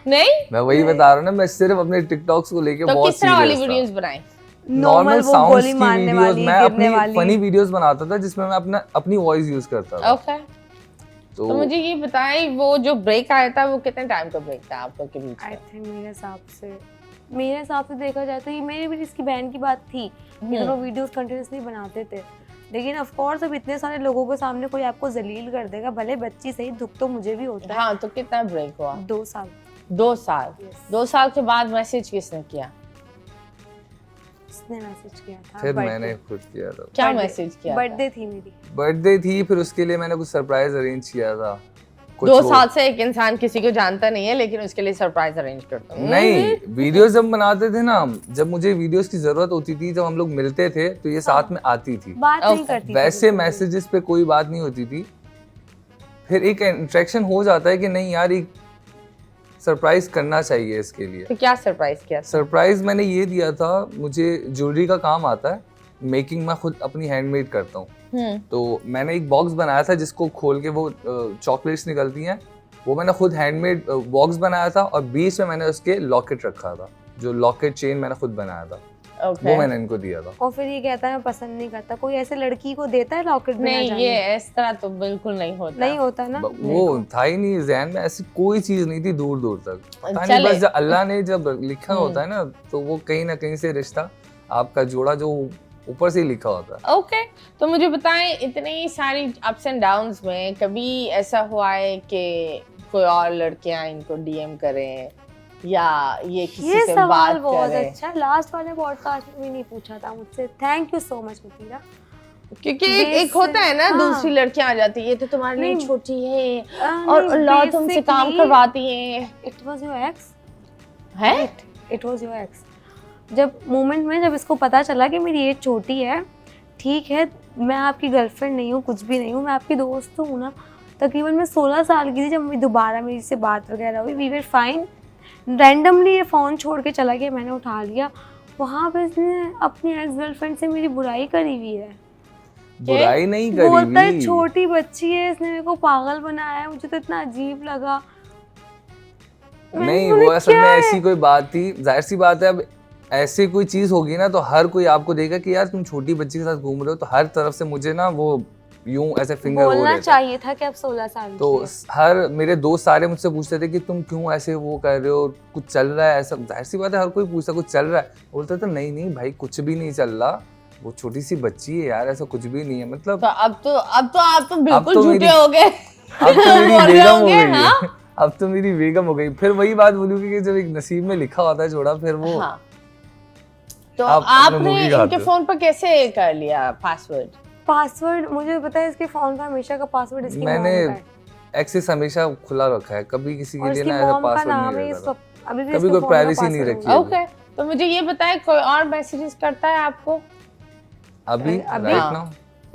नहीं,
मैं वही बता रहा हूँ ना, मैं सिर्फ अपने टिकटॉक्स को लेके बहुत
किस तरह वाली वीडियोस बनाई?
नॉर्मल साउंड्स की वीडियोस, मैं अपनी फनी वीडियोस बनाता था जिसमें मैं अपनी वॉइस यूज करता था।
ओके, तो मुझे ये बताएं, वो जो ब्रेक आया था वो कितने टाइम का ब्रेक था आप लोग के बीच
आई
में?
थिंक मेरे हिसाब से देखा जाए तो ये मेरे भी इसकी बहन की बात थी कि दोनों वीडियोस कंटिन्यूसली बनाते थे, लेकिन ऑफ कोर्स अब इतने सारे लोगों के सामने कोई आपको जलील कर देगा, भले बच्ची सही, दुख तो मुझे भी होता है।
हाँ, तो कितना ब्रेक हुआ?
2 साल।
2 साल।
Yes.
2 साल के बाद मैसेज किसने किया?
उसने मैसेज किया था,
फिर
birthday-
मैंने खुद किया था।
क्या
birthday-
मैसेज किया था?
बर्थडे थी मेरी।
बर्थडे थी, फिर उसके लिए मैंने कुछ सरप्राइज अरेंज किया था।
2 साल से एक इंसान किसी को जानता नहीं है लेकिन उसके लिए सरप्राइज अरेंज करता हूँ।
नहीं, वीडियोस जब बनाते थे ना, जब मुझे वीडियोस की जरूरत होती थी, जब हम लोग मिलते थे तो ये साथ में आती थी।
बात नहीं
Okay.
करती थी
वैसे
बिल्कुल भी।
मैसेजेस पे कोई बात नहीं होती थी। फिर एक इंटरेक्शन हो जाता है कि नहीं यार, एक सरप्राइज करना चाहिए इसके लिए।
तो क्या सरप्राइज किया था?
सरप्राइज मैंने ये दिया था, मुझे ज्वेलरी का काम आता है, मेकिंग मैं खुद अपनी हैंडमेड करता हूँ। तो मैंने एक बॉक्स बनाया था जिसको खोल के वो चॉकलेट्स निकलती हैं, वो मैंने खुद हैंडमेड बॉक्स बनाया था और बीच में मैंने उसके लॉकेट रखा था, जो लॉकेट चेन मैंने खुद बनाया था। वो मैंने इनको दिया था।
और फिर ये कहता है मैं पसंद नहीं करता। कोई ऐसे लड़की को देता है लॉकेट बिना
नहीं,
जाने?
ये इस तरह तो बिल्कुल नहीं होता।
नहीं होता ना।
वो था ही नहीं जहन में, ऐसी कोई चीज नहीं थी दूर दूर तक। पता नहीं,
चले।
बस जब अल्लाह ने जब लिखा होता है ना, तो वो कहीं ना कहीं से रिश्ता आपका जोड़ा जो ऊपर से ही लिखा होता है।
ओके, तो मुझे बताएं, इतनी सारी अप्स एंड डाउन्स में कभी ऐसा हुआ है कि कोई और लड़कियां इनको डीएम करें या ये किसी
ये
से
सवाल
बात
बहुत
करें?
अच्छा, लास्ट वाले पॉडकास्ट में भी नहीं पूछा था मुझसे। Thank you so much Mutira.
क्योंकि एक होता है ना,
हाँ।
दूसरी लड़कियां आ जाती है, ये तो तुम्हारे लिए
नहीं।
छोटी है
नहीं,
और अल्लाह तुमसे काम
basically,
करवाती है।
It was your ex.
है?
It was your ex. जब मोमेंट में जब इसको पता चला कि मेरी एज छोटी है, ठीक है मैं आपकी गर्लफ्रेंड नहीं हूँ, कुछ भी नहीं हूँ, मैं आपकी दोस्त हूँ ना। तकरीबन मैं 16 साल की थी जब दोबारा मेरी से बात वगैरह हुई, वी वर फाइन। रैंडमली ये फ़ोन छोड़ के चला गया, मैंने उठा लिया। वहाँ पे इसने अपनी एक्स गर्लफ्रेंड से मेरी बुराई करी हुई है।
बुराई नहीं करी
बोलता है
हुई।
छोटी बच्ची है, इसने मेरे को पागल बनाया है। मुझे तो इतना अजीब लगा।
नहीं, वो असल में ऐसी कोई बात थी, जाहिर सी बात है। अब ऐसी कोई चीज होगी ना तो हर कोई आपको देगा कि यार तुम छोटी बच्ची के साथ घूम रहे हो, तो हर तरफ से मुझे ना वो यूं ऐसे फिंगर हो
बोलना
रहे थे।
चाहिए था कि अब 16 साल
तो
की है।
हर मेरे दोस्त सारे मुझसे पूछते थे कि तुम क्यों ऐसे वो कर रहे हो, कुछ चल रहा है ऐसा। जाहिर सी बात है, हर कोई पूछता कुछ चल रहा है, बोलता था नहीं नहीं भाई कुछ भी नहीं चल रहा, वो छोटी सी बच्ची है यार, ऐसा कुछ भी नहीं है। मतलब
तो अब तो आप तो बिल्कुल
तो
झूठे
मेरी-
हो गए।
अब तो मेरी
बोल रहे
बेगम हो
होंगे,
गई है।
हाँ?
अब तो मेरी बेगम हो गई। फिर वही बात बोलूंगी कि जब एक नसीब में लिखा होता है जोड़ा, फिर वो
हाँ। तो
आप अपना
आपने
मूवी खाते
इनके
हो।
फोन पर कैसे कर लिया पासवर्ड?
पासवर्ड मुझे पता है, इसके फोन का हमेशा का पासवर्ड इसकी
मैंने
मॉम का है।
एक्सेस हमेशा खुला रखा है, कभी किसी
और
के लिए
इसकी
ना ऐसा
मॉम का
पासवर्ड
नाम है
नहीं
इसको,
रहता।
अभी भी
कभी
इसके
कोई
फोन का
privacy नहीं
password
रखी
होगा।
है।
ओके, तो मुझे ये बताएं, कोई और मैसेजेस करता है आपको?
अभी
अभी-
राइट
हाँ।
नाउ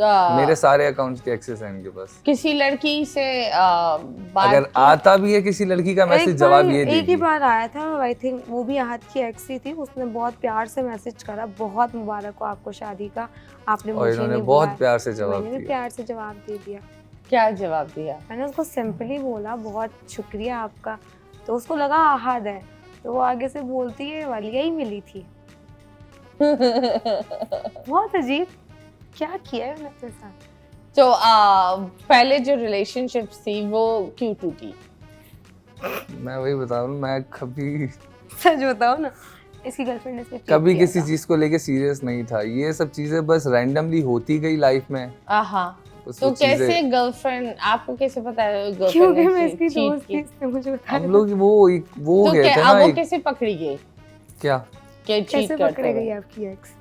आ,
मेरे सारे अकाउंट्स के एक्सेस हैं इनके पास।
किसी लड़की से बात
अगर
की?
आता भी है किसी लड़की का मैसेज,
एक
जवाब
बार-
ये
एक ही
देगी।
बार आया था, आई थिंक वो भी आहत की एक्स ही थी। उसने बहुत प्यार से मैसेज करा, बहुत मुबारक हो आपको शादी का, आपने
और
मुझे
इन्होंने
नहीं
बहुत
बुलाया।
प्यार से जवाब
मैंने भी
दिया।
प्यार से जवाब दे दिया।
क्या जवाब दिया?
मैंने उसको सिंपली बोला बहुत शुक्रिया आपका, तो उसको लगा आहद है, तो वो आगे से बोलती है वालिया ही मिली थी। बहुत अजीब, क्या किया है मैंने तेरे साथ।
तो पहले जो रिलेशनशिप्स थी वो क्यों टूटी?
मैं वही बता रहा हूँ, मैं कभी
सच बताओ ना, इसकी गर्लफ्रेंड ने इस पे cheat
कभी
किया
किसी
था।
चीज को लेके सीरियस नहीं था। ये सब चीजें बस रैंडमली होती गई लाइफ में।
हाँ,
बस
तो
वो चीजें-
कैसे गर्लफ्रेंड, आपको कैसे पता है गर्लफ्रेंड
क्योंकि
ने
मैं इसकी
cheat
दोस्त थी,
की?
इसने मुझे बताया।
हम लोग वो
तो
गए थे
क्या
ना
अब वो
एक-
कैसे पकड़ी गई
क्या
कि cheat
कैसे
करते
पकड़े
हुए?
गई आपकी एक्स?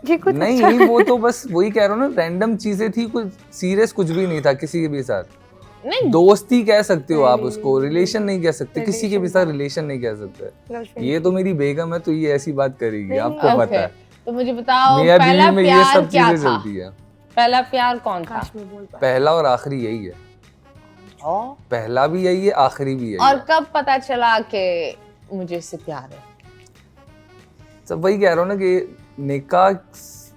ये कुछ
नहीं
अच्छा
वो तो बस वही कह रहा हूँ ना, रैंडम चीजें थी, कुछ सीरियस कुछ भी नहीं था किसी के भी साथ।
नहीं,
दोस्ती कह सकते हो आप
नहीं,
उसको,
नहीं,
रिलेशन नहीं कह सकते, किसी के भी साथ रिलेशन नहीं कह सकते।
गर्लफ्रेंड
ये तो मेरी बेगम है तो ये ऐसी बात करेगी,
नहीं,
आपको
ओके,
पता है।
तो मुझे बताओ
मियां
पहला
बीवी में ये
प्यार
सब
क्या
चीजें
था?
चलती है।
पहला प्यार कौन था?
काश में बोल पाए।
पहला और आखिरी यही है,
और
पहला भी यही है, आखिरी भी यही
और
है।
कब पता चला कि मुझे इससे प्यार है?
सब वही कह रहा हूँ ना कि निकाह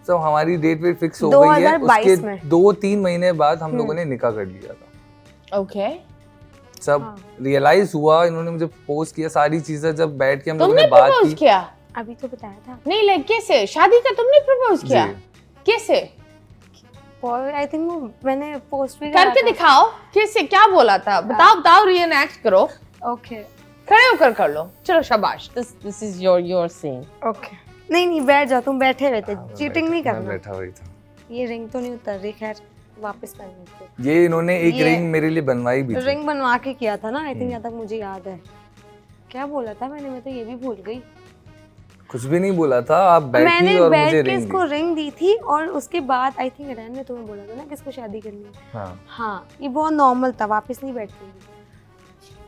सब हमारी डेट वेट फिक्स हो गई है,
2022
उसके
में।
2-3 महीने बाद हम लोगों ने निकाह कर लिया था।
ओके,
सब
हाँ।
रियलाइज हुआ, इन्होंने मुझे प्रपोज किया, सारी चीजें जब बैठ के हम लोगों
तुमने
ने बात
प्रपोज
की।
किया?
अभी तो बताया था।
नहीं, लाइक कैसे? शादी का तुमने प्रपोज किया?
जी।
कैसे?
आई थिंक वो मैंने पोस्ट भी करा
करके
था।
दिखाओ, किससे क्या बोला था, बताओ, रिएक्ट करो,
ओके
खड़े होकर कर लो, चलो शाबाश, this is your scene.
Okay, नहीं बैठ जाओ, तुम बैठे हुए थे,
हाँ,
चीटिंग नहीं
मैं
करना।
बैठा हुआ ही था।
ये रिंग तो नहीं उतर रही, खैर वापस पहन लेते।
ये इन्होंने एक
ये
रिंग मेरे लिए बनवाई भी थी।
रिंग बनवा के किया था ना, आई थिंक जहाँ तक मुझे याद है। क्या बोला था मैंने, मैं तो ये भी भूल गई।
कुछ भी नहीं बोला था, आप बैठी
मैंने
और
बैठ
मुझे
के
रिंग
इसको
दी।
रिंग दी थी और उसके बाद आई थिंक रैन ने तुम्हें बोला था ना किसको शादी करनी है।
हाँ
हाँ, ये बहुत नॉर्मल था, वापस नहीं बैठती।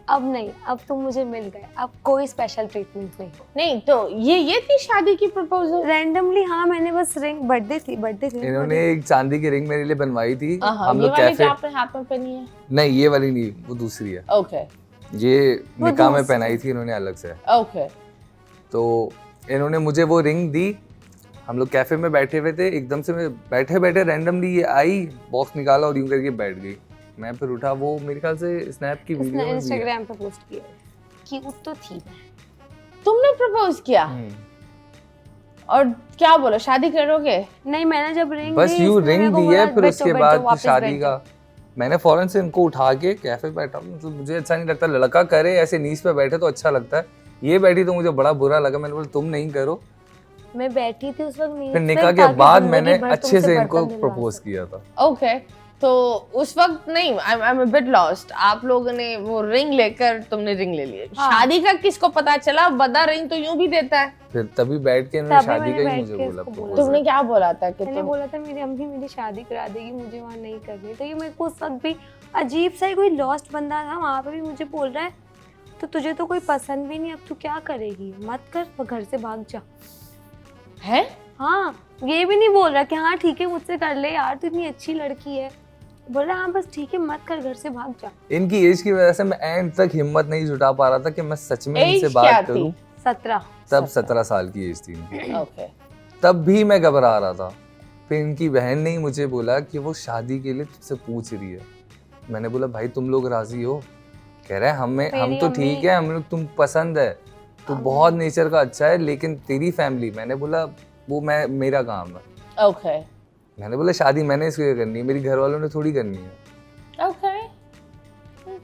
अब नहीं, अब तुम मुझे मिल गए, अब कोई स्पेशल ट्रीटमेंट नहीं।
नहीं तो ये थी शादी की प्रपोजल?
रैंडमली हाँ, मैंने बस रिंग, बर्थडे थी
इन्होंने एक चांदी की रिंग मेरे लिए बनवाई थी। हम
ये
लोग
वाली जो
कैफे,
आपने हाथ में पहनी है?
नहीं ये वाली नहीं, वो दूसरी है।
ओके
ये
वो
निकाह में
दूसरी।
पहनाई थी इन्होंने अलग से।
ओके,
तो इन्होंने मुझे वो रिंग दी, हम लोग कैफे में बैठे हुए थे, एकदम से मैं बैठे बैठे रैंडमली ये आई, बॉक्स निकाला और यूं करके बैठ गई। मैं फिर उठा, वो मेरे ख्याल से स्नैप की वीडियो
उसने
में भी है।
इंस्टाग्राम पे पोस्ट किया। क्यूट तो थी।
तुमने प्रपोज किया और क्या बोला, शादी करोगे?
नहीं, मैंने जब रिंग
बस
दी,
यू
इसने
रिंग
मेरे को
दी है,
बोला,
फिर
बैठो,
उसके
बैठो,
बाद फिर
वापस
शादी
बैठो।
का मैंने फौरन से इनको उठा के कैफे बैठा। मतलब मुझे अच्छा नहीं लगता, लड़का करे ऐसे नीच पे बैठे तो अच्छा लगता है, ये बैठी तो मुझे बड़ा बुरा लगा। मैंने बोला तुम नहीं करो।
मैं बैठी थी उस वक्त नींद
फिर
पे,
निकाह के
ताकि
बाद
जिंदगी
मैंने
भर
अच्छे
तुमसे
से इनको
बर्तन धुलवा
प्रपोज
सकूं।
किया था।
ओके, तो उस वक्त नहीं, I am a bit lost. आप लोगों ने वो रिंग लेकर, तुमने रिंग ले ली,
हाँ।
शादी का किसको पता चला? बदा रिंग तो यूं भी देता है।
फिर तभी बैठ के इन्होंने
तभी
शादी
मैंने
का ही
बैठ
मुझे
के
बोला
इसको बोला।
proposal।
तुमने क्या बोला था कि
मैंने
तुम
बोला था मेरी अम्मी मेरी शादी करा देगी, मुझे वहाँ नहीं करनी। तो ये मेरे को उस वक्त भी अजीब सा ही कोई लॉस्ट बंदा था, वहाँ पे भी मुझे बोल रहा है तो तुझे तो कोई पसंद भी नहीं, अब तू क्या करेगी, मत कर, वो घर से भाग जा।
है?
हाँ, ये भी नहीं बोल रहा कि हाँ ठीक है मुझसे कर ले यार, तू इतनी अच्छी लड़की है। बोल रहा हाँ बस ठीक है, मत कर, घर से भाग जा।
इनकी एज की वजह से मैं एंड तक हिम्मत नहीं जुटा पा रहा था कि मैं सच में इनसे
एज क्या
बात
थी?
करूं।
17।
तब 17 साल की एज थी इनकी।
ओके,
तब भी मैं घबरा रहा था। फिर इनकी बहन ने ही मुझे बोला कि वो शादी के लिए तुझसे पूछ रही है। मैंने बोला भाई तुम लोग राजी हो? कह रहा है हम
मेरी
तो
अम्मी-
ठीक है, हम लोग, तुम पसंद है, तू बहुत नेचर का अच्छा है, लेकिन तेरी फैमिली। मैंने बोला वो मेरा काम है।
ओके,
मैंने बोला शादी मैंने इसलिए करनी है, मेरी घर वालों ने थोड़ी करनी है।
ओके।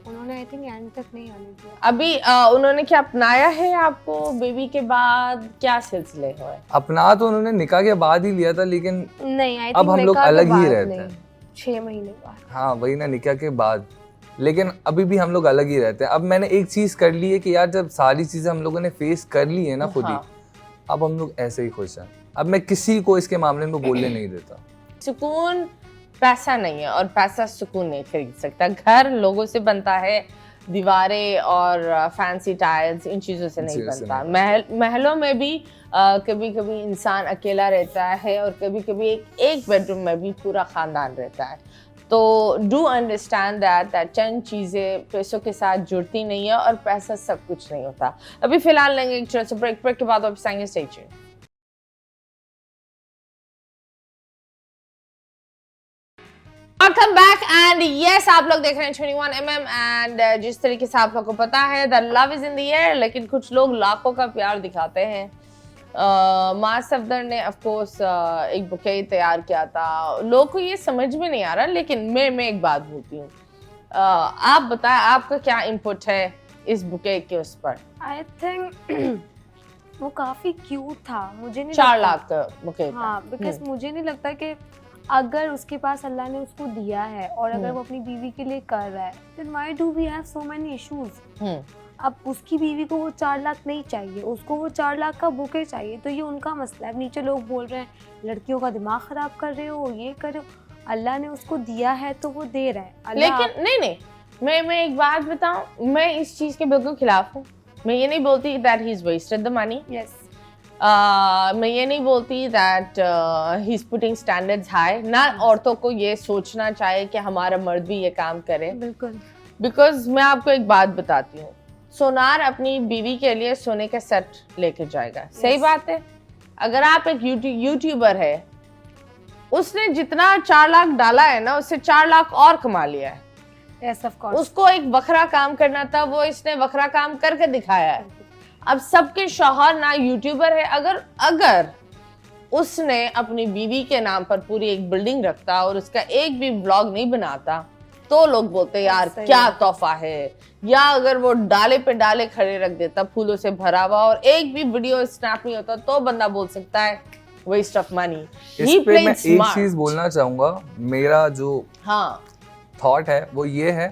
उन्होंने आई थिंक एंड तक नहीं आने दिया।
अभी उन्होंने क्या अपनाया है आपको बेबी के बाद? क्या सिलसिले हुए?
अपना तो उन्होंने निकाह के बाद ही लिया था, लेकिन
नहीं, आई
अब
थिंक
हम लोग अलग ही रहते हैं।
6 महीने बाद।
हाँ वही ना, निकाह के बाद। लेकिन अभी भी हम लोग अलग ही रहते हैं। अब मैंने एक चीज कर ली है कि यार जब सारी चीजें हम लोगों ने फेस कर ली है ना खुद ही,
हाँ।
अब हम लोग ऐसे ही खुश हैं। अब मैं किसी को इसके मामले में बोलने नहीं देता।
सुकून पैसा नहीं है और पैसा सुकून नहीं खरीद सकता। घर लोगों से बनता है, दीवारें और फैंसी टाइल्स इन चीज़ों से नहीं
चीज़ों से
बनता।
नहीं
महलों में भी कभी कभी इंसान अकेला रहता है और कभी कभी एक बेडरूम में भी पूरा ख़ानदान रहता है। तो डू अंडरस्टैंड दैट चंद चीज़ें पैसों के साथ जुड़ती नहीं है और पैसा सब कुछ नहीं होता। अभी फ़िलहाल लेंगे एक छोटा सा ब्रेक के बाद वापस आएंगे। Stay tuned. Welcome back and yes, आप लोग देख रहे हैं 21mm एंड जिस तरीके से आप लोग को पता है the love is in the air, लेकिन कुछ लोग लाखों का प्यार दिखाते हैं। माँ सफदर ने ऑफ कोर्स एक बुके तैयार किया था। लोगों को ये समझ में नहीं आ रहा, लेकिन मैं एक बात बोलती हूँ, आप बताएं आपका क्या इनपुट है इस बुके के उस पर?
आई थिंक वो काफी क्यूट था, मुझे नहीं
4
लगता-
लाख का बुके था।
हाँ, बिकॉज मुझे नहीं लगता कि अगर उसके पास अल्लाह ने उसको दिया है और अगर वो अपनी बीवी के लिए कर रहा है, then why do we have so many issues? अब उसकी बीवी को वो 4 लाख नहीं चाहिए, उसको वो 4 लाख का बुके चाहिए, तो ये उनका मसला है। अब नीचे लोग बोल रहे हैं लड़कियों का दिमाग खराब कर रहे हो, ये कर रहे हो। अल्लाह ने उसको दिया है तो वो दे रहा है। अल्लाह
लेकिन नहीं, मैं एक बात बताऊं, मैं इस चीज के बिल्कुल खिलाफ हूँ। मैं ये नहीं बोलती that he is wasted the money.
Yes,
मैं ये नहीं बोलती that he is putting standards high. ना औरतों को ये सोचना चाहिए कि हमारा मर्द भी ये काम करे,
बिल्कुल।
बिकॉज मैं आपको एक बात बताती हूँ, सोनार अपनी बीवी के लिए सोने का सेट लेके जाएगा। सही बात है। अगर आप एक यूट्यूबर है, उसने जितना 4 लाख डाला है ना, उससे 4 लाख और कमा लिया है।
Yes, of course.
उसको एक वखरा काम करना था, वो इसने वखरा काम करके दिखाया है। अब सबके शौहर ना यूट्यूबर है। अगर उसने अपनी बीवी के नाम पर पूरी एक बिल्डिंग रखता और उसका एक भी व्लॉग नहीं बनाता तो लोग बोलते यार क्या तोहफा है, या अगर वो डाले पे डाले खड़े रख देता फूलों से भरा हुआ और एक भी वीडियो स्नैप नहीं होता तो बंदा बोल सकता है वेस्ट ऑफ मनी।
इस पे मैं एक चीज बोलना चाहूंगा, मेरा जो थॉट है वो ये है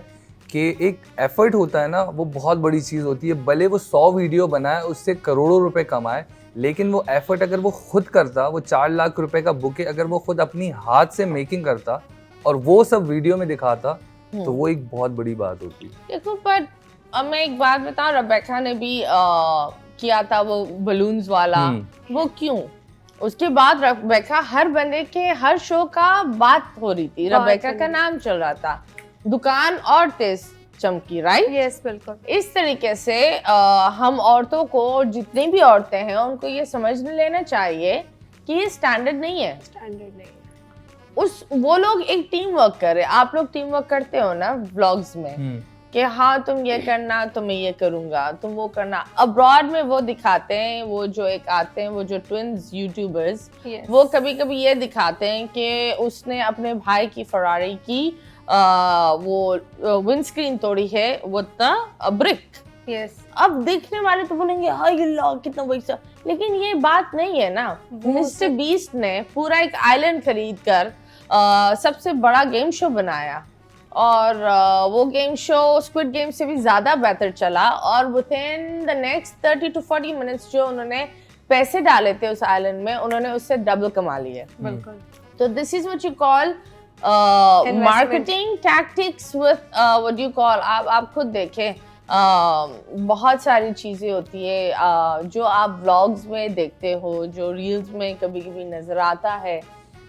कि एक एफर्ट होता है ना, वो बहुत बड़ी चीज होती है। भले वो 100 वीडियो बनाए, उससे करोड़ों रुपए कमाए, लेकिन वो एफर्ट अगर वो खुद करता, वो 4 लाख रुपए का बुके अगर वो खुद अपनी हाथ से मेकिंग करता और वो सब वीडियो में दिखाता तो वो एक बहुत बड़ी बात होती।
देखो पर अब मैं एक बात बताऊं, रेबेका ने भी किया था वो बलून्स वाला, वो क्यों? उसके बाद रेबेका हर बंदे के हर शो का बात हो रही थी, रेबेका का नाम चल रहा था, दुकान और तेज चमकी, राइट?
यस, बिल्कुल।
इस तरीके से हम औरतों को, जितनी भी औरतें हैं उनको ये समझ लेना चाहिए कि ये स्टैंडर्ड नहीं है।
स्टैंडर्ड नहीं है।
वो लोग एक टीम वर्क कर रहे हैं। आप लोग टीम वर्क करते हो ना व्लॉग्स में कि हाँ तुम ये करना तो मैं ये करूंगा, तुम वो करना। अब्रॉड में वो दिखाते हैं, वो जो एक आते हैं वो जो ट्विन्स यूट्यूबर्स, वो कभी कभी ये दिखाते हैं कि उसने अपने भाई की फरारी की वो विंडस्क्रीन तोड़ी है वो ब्रिक।
यस।
अब देखने वाले तो बोलेंगे हाँ ये लॉग कितना पैसा, लेकिन ये बात नहीं है ना। मिस्टर बीस्ट ने पूरा एक आइलैंड खरीद कर सबसे बड़ा गेम शो बनाया और वो गेम शो स्क्विड गेम से भी ज्यादा बेहतर चला और within the next 30 to 40 minutes जो उन्होंने पैसे डाले थे उस आइलैंड में, उन्होंने उससे डबल कमा लिए।
बिल्कुल।
तो this is what you call marketing tactics with what you call, आप खुद देखें बहुत सारी चीजें होती है जो आप व्लॉग्स में देखते हो, जो रील्स में कभी कभी नजर आता है,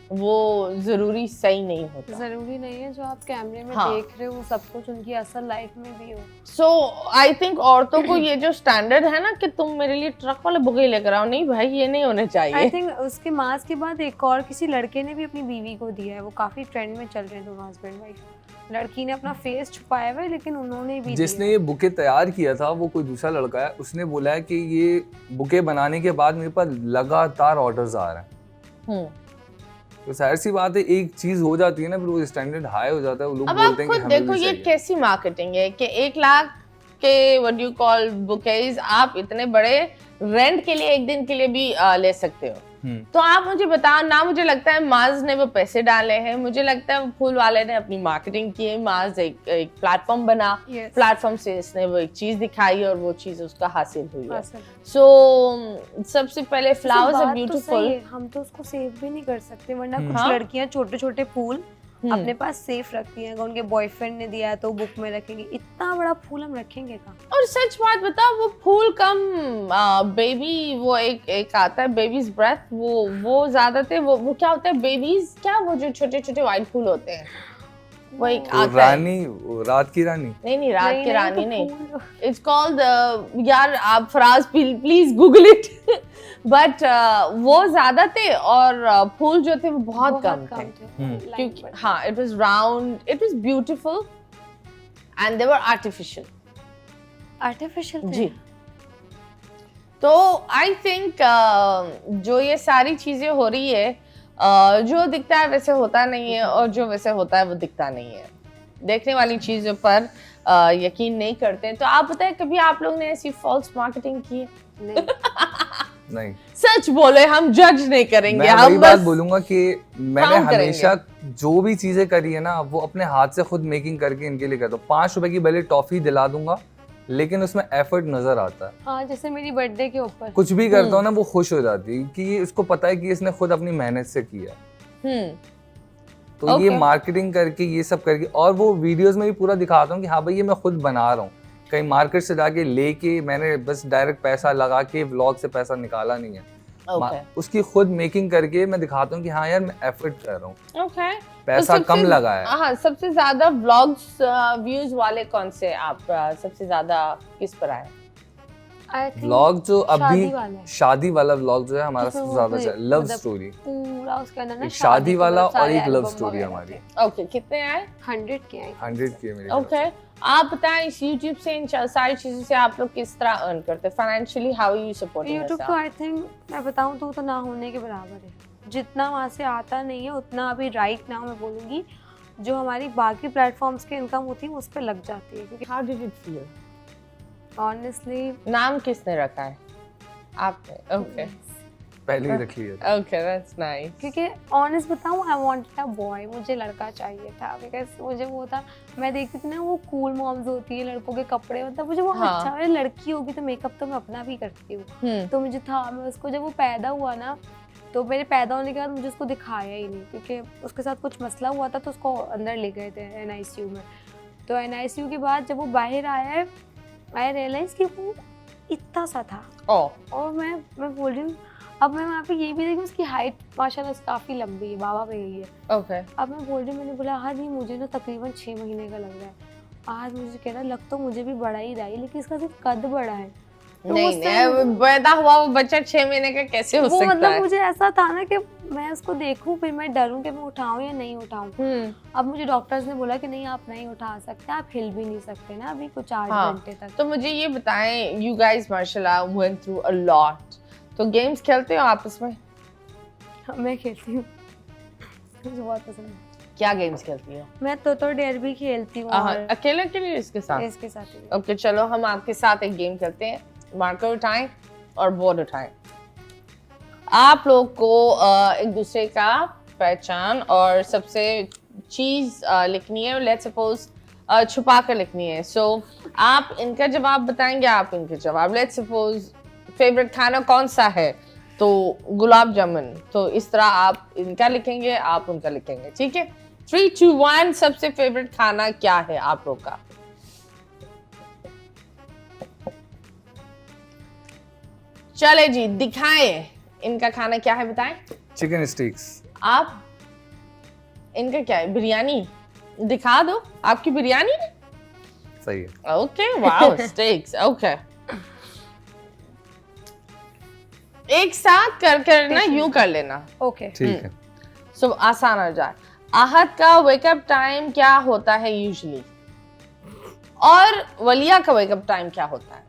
वो जरूरी सही नहीं होता।
जरूरी नहीं है जो आप कैमरे में देख रहे हो वो सब कुछ उनकी असल लाइफ में भी हो।
सो आई थिंक औरतों को ये जो स्टैंडर्ड है ना कि तुम मेरे लिए ट्रक वाले बुके लेकर आओ, नहीं भाई ये नहीं होने चाहिए।
आई थिंक उसके मास के बाद एक और किसी लड़के ने भी अपनी बीवी को दिया है, वो काफी ट्रेंड में चल रहे हैं दोनों हस्बैंड वाइफ। लड़की ने अपना फेस छुपाया हुआ है लेकिन उन्होंने भी
जिसने ये बुके तैयार किया था वो कोई दूसरा लड़का है, उसने बोला है कि ये बुके बनाने के बाद मेरे पास लगातार ऑर्डर्स आ रहे हैं। तो जाहिर सी बात है एक चीज हो जाती है ना, फिर वो स्टैंडर्ड हाई हो जाता है, वो लोग बोलते हैं कि हमें
देखो ये कैसी मार्केटिंग है कि 1 लाख के व्हाट यू कॉल बुकेज आप इतने बड़े रेंट के लिए एक दिन के लिए भी ले सकते हो। तो आप मुझे बताओ ना, मुझे लगता है माज ने वो पैसे डाले हैं, मुझे लगता है वो फूल वाले ने अपनी मार्केटिंग की है, माज एक प्लेटफॉर्म बना, प्लेटफॉर्म से इसने वो एक चीज दिखाई और वो चीज उसका हासिल हुई है। सो सबसे पहले फ्लावर्स आर ब्यूटीफुल,
हम तो उसको सेव भी नहीं कर सकते, वरना कुछ लड़कियां छोटे छोटे फूल अपने पास सेफ रखती हैं, अगर उनके बॉयफ्रेंड ने दिया है तो बुक में रखेंगे। इतना बड़ा फूल हम रखेंगे कहाँ?
और सच बात बता, वो फूल कम बेबी, वो एक आता है बेबीज ब्रेथ, वो ज्यादा थे। वो क्या होता है बेबीज, क्या वो जो छोटे छोटे व्हाइट फूल होते हैं, वो एक आता है
रानी, रात की रानी नहीं
रात की रानी नहीं, इट्स कॉल्ड यार आप Faraz please Google it but वो ज्यादा थे और फूल जो थे वो बहुत कम थे क्योंकि हाँ it was round, it was beautiful and they were artificial थे। जी, तो आई थिंक जो ये सारी चीजें हो रही है, जो दिखता है वैसे होता नहीं है और जो वैसे होता है वो दिखता नहीं है। देखने वाली चीजों पर यकीन नहीं करते। तो आप बताएं कभी आप लोग ने ऐसी फॉल्स मार्केटिंग की है?
नहीं,
सच बोले, हम जज नहीं करेंगे।
मैं वही बात बोलूंगा कि मैंने हमेशा जो भी चीजें करी है ना वो अपने हाथ से खुद मेकिंग करके इनके लिए करता हूँ। 5 रुपए की भले टॉफी दिला दूंगा लेकिन उसमें एफर्ट नजर आता है।
हाँ, जैसे मेरी बर्थडे के ऊपर
कुछ भी करता हूँ ना वो खुश हो जाती है कि इसको पता है कि इसने खुद अपनी मेहनत से किया। तो ये मार्केटिंग करके ये सब करके, और वो वीडियोस में भी पूरा दिखाता हूँ कि हाँ भाई ये मैं खुद बना रहा हूँ, कहीं मार्केट से जाके लेके मैंने बस डायरेक्ट पैसा लगा के व्लॉग से पैसा निकाला नहीं है। उसकी खुद मेकिंग करके मैं दिखाता हूँ कि हाँ यार मैं एफर्ट कर रहा हूँ, पैसा कम लगा है।
हाँ, सबसे ज्यादा व्लॉग्स व्यूज वाले कौन से आप सबसे ज्यादा किस पर आए?
I think
व्लॉग जो अभी
शादी वाला है।
शादी वाला व्लॉग जो है हमारा
जिसमें
सबसे
वो
ज्यादा
पूरे-
लव
मतलब
स्टोरी,
पूरा उसके अंदर ना
एक शादी
के
वाला
बहुत
और
सारे
एक लव
album
स्टोरी
वगैरह
हमारी।
थे।
ओके कितने आए?
100 के आए।
100 के मेरे तरफ
ओके आप बताएं इस YouTube से इन सारी चीजों से आप लोग किस तरह अर्न करते हैं financially? How are you supporting
YouTube तो आई थिंक मैं बताऊं तो ना होने के बराबर है। जितना वहाँ से आता नहीं है उतना अभी राइट नाउ मैं बोलूँगी जो हमारी बाकी प्लेटफॉर्म्स की इनकम होती है उस पर लग जाती है। क्योंकि
how did it feel?
Honestly
नाम किसने रखा है? आपने? ओके
पहले ही रख लिया।
Okay that's nice.
क्योंकि ऑनेस्ट बताऊं आई वांटेड अ बॉय, मुझे लड़का चाहिए था बिकॉज मुझे वो था, मैं देखती थी ना वो कूल मॉम्स होती है लड़कों के कपड़े, मतलब मुझे वो
हाँ।
अच्छा, अरे लड़की होगी तो मेकअप तो मैं अपना भी करती हूँ। तो मुझे था, मैं उसको जब वो पैदा हुआ ना तो मेरे पैदा होने के बाद मुझे उसको दिखाया ही नहीं क्योंकि उसके साथ कुछ मसला हुआ था तो उसको अंदर ले गए थे NICU में। तो NICU के बाद जब वो बाहर आया है आई रियलाइज कि वो इतना सा था। और मैं बोल रही हूँ अब मैं वहाँ पे ये भी देखी उसकी हाइट माशाल्लाह काफ़ी लंबी है, बाबा पे गई है।
ओके
अब मैं बोल रही हूँ, मैंने बोला हाँ नहीं मुझे ना तकरीबन 6 महीने का लग रहा है। आज मुझे कह रहा लग तो मुझे भी बड़ा ही रहा है लेकिन इसका सिर्फ कद बड़ा है। तो
नहीं
उस
नहीं
time
पैदा हुआ वो बच्चा 6 महीने का कैसे हो
वो
सकता
मतलब
है?
मुझे ऐसा था ना कि मैं उसको देखूं फिर मैं डरूं कि मैं उठाऊं या नहीं उठाऊं। अब मुझे डॉक्टर्स ने बोला कि नहीं आप नहीं उठा सकते, आप हिल भी नहीं सकते ना अभी कुछ 8
हाँ।
घंटे तक।
तो मुझे ये बताएं यू गाइस माशाल्लाह वेंट थ्रू अ लॉट, तो गेम्स खेलते हो आपस में?
मैं खेलती हूँ मुझे बहुत पसंद है।
क्या गेम्स खेलती हो?
मैं तो डेयर भी खेलती हूँ और
अकेले के लिए इसके साथ?
इसके साथ ही।
ओके चलो हम आपके साथ एक गेम खेलते हैं। मार्कर उठाएं और बोर्ड उठाएं। आप लोग को एक दूसरे का पहचान और सबसे चीज लिखनी है। लेट्स सपोज छुपा कर लिखनी है। सो आप इनका जवाब बताएंगे, आप इनके जवाब। लेट्स सपोज फेवरेट खाना कौन सा है, तो गुलाब जामुन। तो इस तरह आप इनका लिखेंगे, आप उनका लिखेंगे, ठीक है? 3, 2, 1 सबसे फेवरेट खाना क्या है आप लोग का? चले जी दिखाएं इनका खाना क्या है, बताएं।
Chicken sticks.
आप इनका क्या है? बिरयानी। दिखा दो आपकी बिरयानी।
सही है।
Okay wow stakes. ओके एक साथ कर ना यूं कर लेना।
ओके
ठीक है।
सो आसान हो जाए। आहद का वेकअप टाइम क्या होता है यूजुअली, और वलिया का वेकअप टाइम क्या होता है?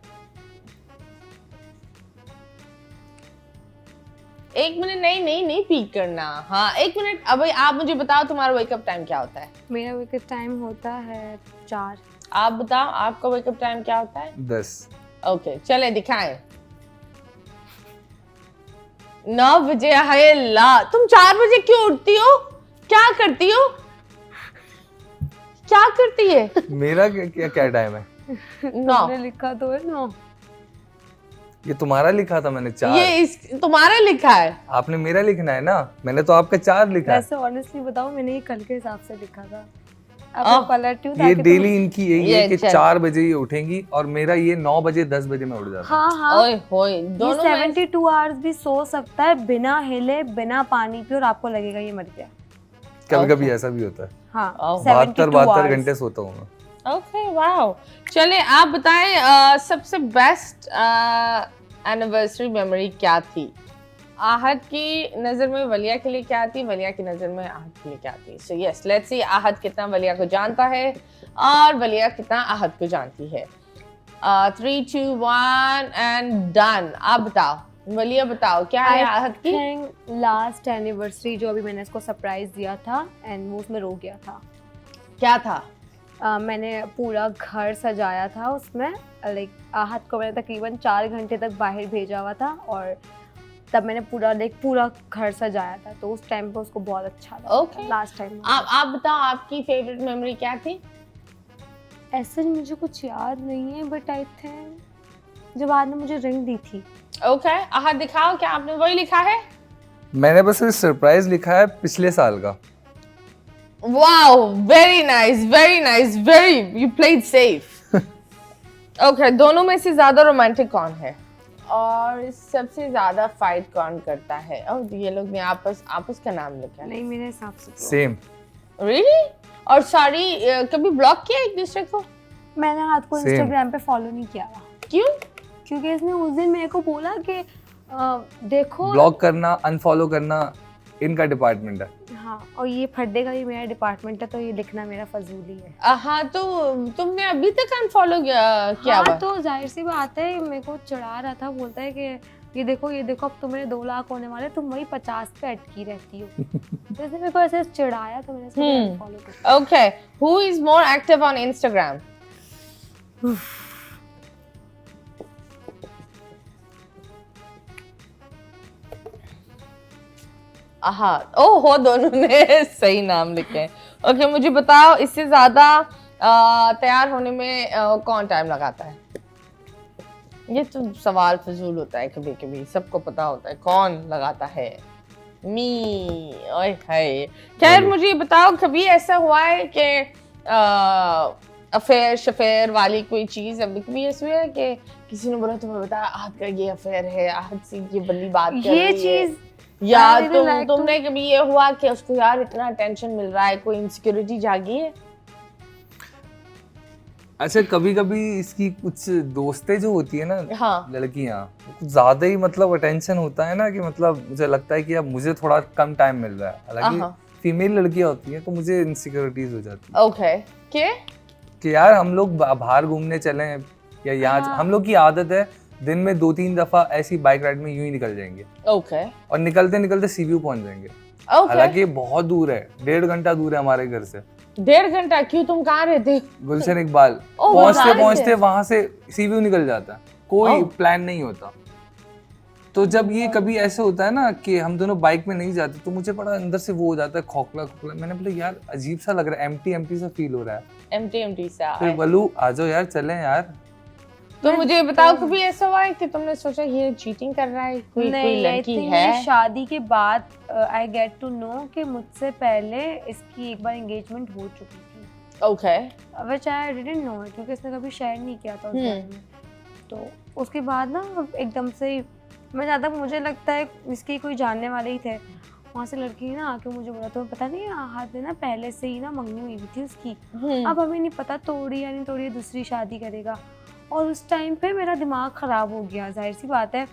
1 मिनट नहीं पीक करना। हाँ 1 मिनट। अब आप मुझे बताओ तुम्हारा वेकअप टाइम क्या होता है?
मेरा वेकअप टाइम होता है 4।
आप बताओ आपका वेकअप टाइम क्या होता है?
10।
ओके चले दिखाएं। 9 बजे। हाय अल्लाह, तुम 4 बजे क्यों उठती हो? क्या करती हो? क्या करती है?
मेरा क्या टाइम है?
9।
मैंने लिखा तो है 9।
ये तुम्हारा लिखा था मैंने 4।
ये तुम्हारा लिखा है।
आपने मेरा लिखना है ना, मैंने तो आपका 4 लिखा है।
वैसे ऑनेस्टली बताओ मैंने ये कल के हिसाब से लिखा था। अब मैं पलटती हूँ
ये
ताकि
डेली इनकी यही है
ये
कि
चल।
4 बजे ये उठेंगी और मेरा ये 9 बजे 10 बजे में उठ जाता हूँ।
हाँ
ओए होए
ये
दोनों में
72 आवर्स भी सो सकता है बिना हिले बिना पानी पिए और आपको लगेगा ये मर गया।
कभी कभी ऐसा भी होता है।
हाँ
Oh.
72
72 घंटे सोता हूँ मैं।
Okay wow. चले आप बताएं सबसे बेस्ट एनिवर्सरी मेमोरी क्या थी? आहद की नज़र में वलिया के लिए क्या थी, वलिया की नज़र में आहद के लिए क्या थी? So yes let's see Ahad कितना वलिया को जानता है और वलिया कितना आहद को जानती है। 3, 2, 1 एंड डन। आप बताओ वलिया, बताओ क्या है आहद की?
लास्ट एनिवर्सरी जो अभी मैंने इसको सरप्राइज दिया था एंड वो उसमें रो गया था।
क्या था?
मैंने पूरा घर सजाया था उसमें, लाइक आहद को मैंने तकरीबन 4 घंटे तक बाहर भेजा हुआ था और तब मैंने पूरा घर सजाया था तो उस टाइम पे उसको बहुत अच्छा लगा।
Okay.
लास्ट टाइम
आप बताओ आपकी फेवरेट मेमोरी क्या थी?
ऐसे मुझे कुछ याद नहीं है बट आई थिंक जब बाद ने मुझे रिंग दी थी।
ओके आहद दिखाओ क्या आपने वही लिखा है?
मैंने बस सरप्राइज लिखा है पिछले साल का।
Wow very nice very you played safe. Okay दोनों में से ज्यादा रोमांटिक कौन है और सबसे ज्यादा फाइट कौन करता है? ओह ये लोग ने आपस का नाम लिखा है।
नहीं मेरे हिसाब से तो
सेम।
रियली? और सॉरी कभी ब्लॉक किया एक दूसरे को?
मैंने हाथ को
Same.
इंस्टाग्राम पे फॉलो नहीं किया था।
क्यों?
क्योंकि इसने उस दिन मेरे को बोला कि देखो
ब्लॉक करना, अनफॉलो करना इनका डिपार्टमेंट है।
हाँ, और ये फड्डे का भी मेरा डिपार्टमेंट है, तो ये लिखना मेरा फजूली है।
हाँ, तो तुमने अभी तक अनफॉलो किया
हाँ,
हुआ?
तो जाहिर सी बात है, मेरे को चढ़ा रहा था, बोलता है कि ये देखो अब तुम्हारे 2 लाख होने वाले, तुम वही 50 पे अटकी रहती हो। तो इसने मेरे को ऐसे चिढ़ाया, तो मैंने इसको अनफॉलो कर दिया।
Okay, who is more active on Instagram? ओहो, दोनों ने सही नाम लिखे हैं। ओके, मुझे बताओ, इससे ज्यादा तैयार होने में कौन टाइम लगाता है? ये तो सवाल फजूल होता है, कभी कभी सबको पता होता है कौन लगाता है। मी, ओए हाय। खैर, मुझे ये बताओ, कभी ऐसा हुआ है कि अफेयर शफेयर वाली कोई चीज अभी कभी ऐसा हुआ है कि किसी ने बोला तुम्हें बता आहत का ये अफेयर है, आहत से ये बंदी बात कर
ये
रही है,
चीज
या तुमने कभी ये हुआ कि उसको यार इतना अटेंशन मिल रहा है, कोई इनसिक्योरिटी जागी है?
अच्छा, कभी कभी इसकी कुछ दोस्तें जो होती है ना,
हाँ,
लड़कियां, कुछ ज्यादा ही मतलब अटेंशन होता है ना, कि मतलब मुझे लगता है कि अब मुझे थोड़ा कम टाइम मिल रहा है। हालांकि फीमेल लड़कियां होती हैं तो मुझे इनसिक्योरिटीज हो जाती है।
ओके,
कि यार हम लोग बाहर घूमने चले या यहाँ हम लोग की आदत है दिन में 2-3 दफा ऐसी बाइक राइड में यूं ही निकल जाएंगे।
ओके,
और निकलते निकलते सीव्यू पहुंच जाएंगे। हालांकि बहुत दूर है, 1.5 घंटा दूर है हमारे घर से।
1.5 घंटा? क्यों, तुम कहाँ रहते?
गुलशन इकबाल। पहुंचते पहुंचते वहां से सीव्यू निकल जाता है, कोई प्लान नहीं होता। तो जब ये कभी ऐसे होता है ना कि हम दोनों बाइक में नहीं जाते, तो मुझे बड़ा अंदर से वो हो जाता है, खोखला खोखला। मैंने बोला यार अजीब सा लग रहा है, एम्प्टी सा फील हो रहा है,
एम्प्टी सा।
फिर बोलू आ जाओ यार, चलें यार।
तो मुझे बताओ, कभी ऐसा हुआ है कि तुमने सोचा ये चीटिंग कर रहा है, कोई लड़की है?
शादी के बाद आई गेट टू नो कि मुझसे पहले इसकी एक बार एंगेजमेंट हो चुकी थी।
Okay,
which I didn't know, क्योंकि इसने कभी शेयर नहीं किया था उस बारे में। तो उसके बाद ना एकदम से मैं ज़्यादा, मुझे लगता है इसके कोई जानने वाले ही थे, वहाँ से लड़की ना आके मुझे बोला, तो पता नहीं आहत ने ना पहले से ही ना मंगनी हुई थी उसकी, अब हमें नहीं पता तोड़ी या नहीं तोड़ी, दूसरी शादी करेगा। और उस टाइम पे मेरा दिमाग ख़राब हो गया। जाहिर सी बात है,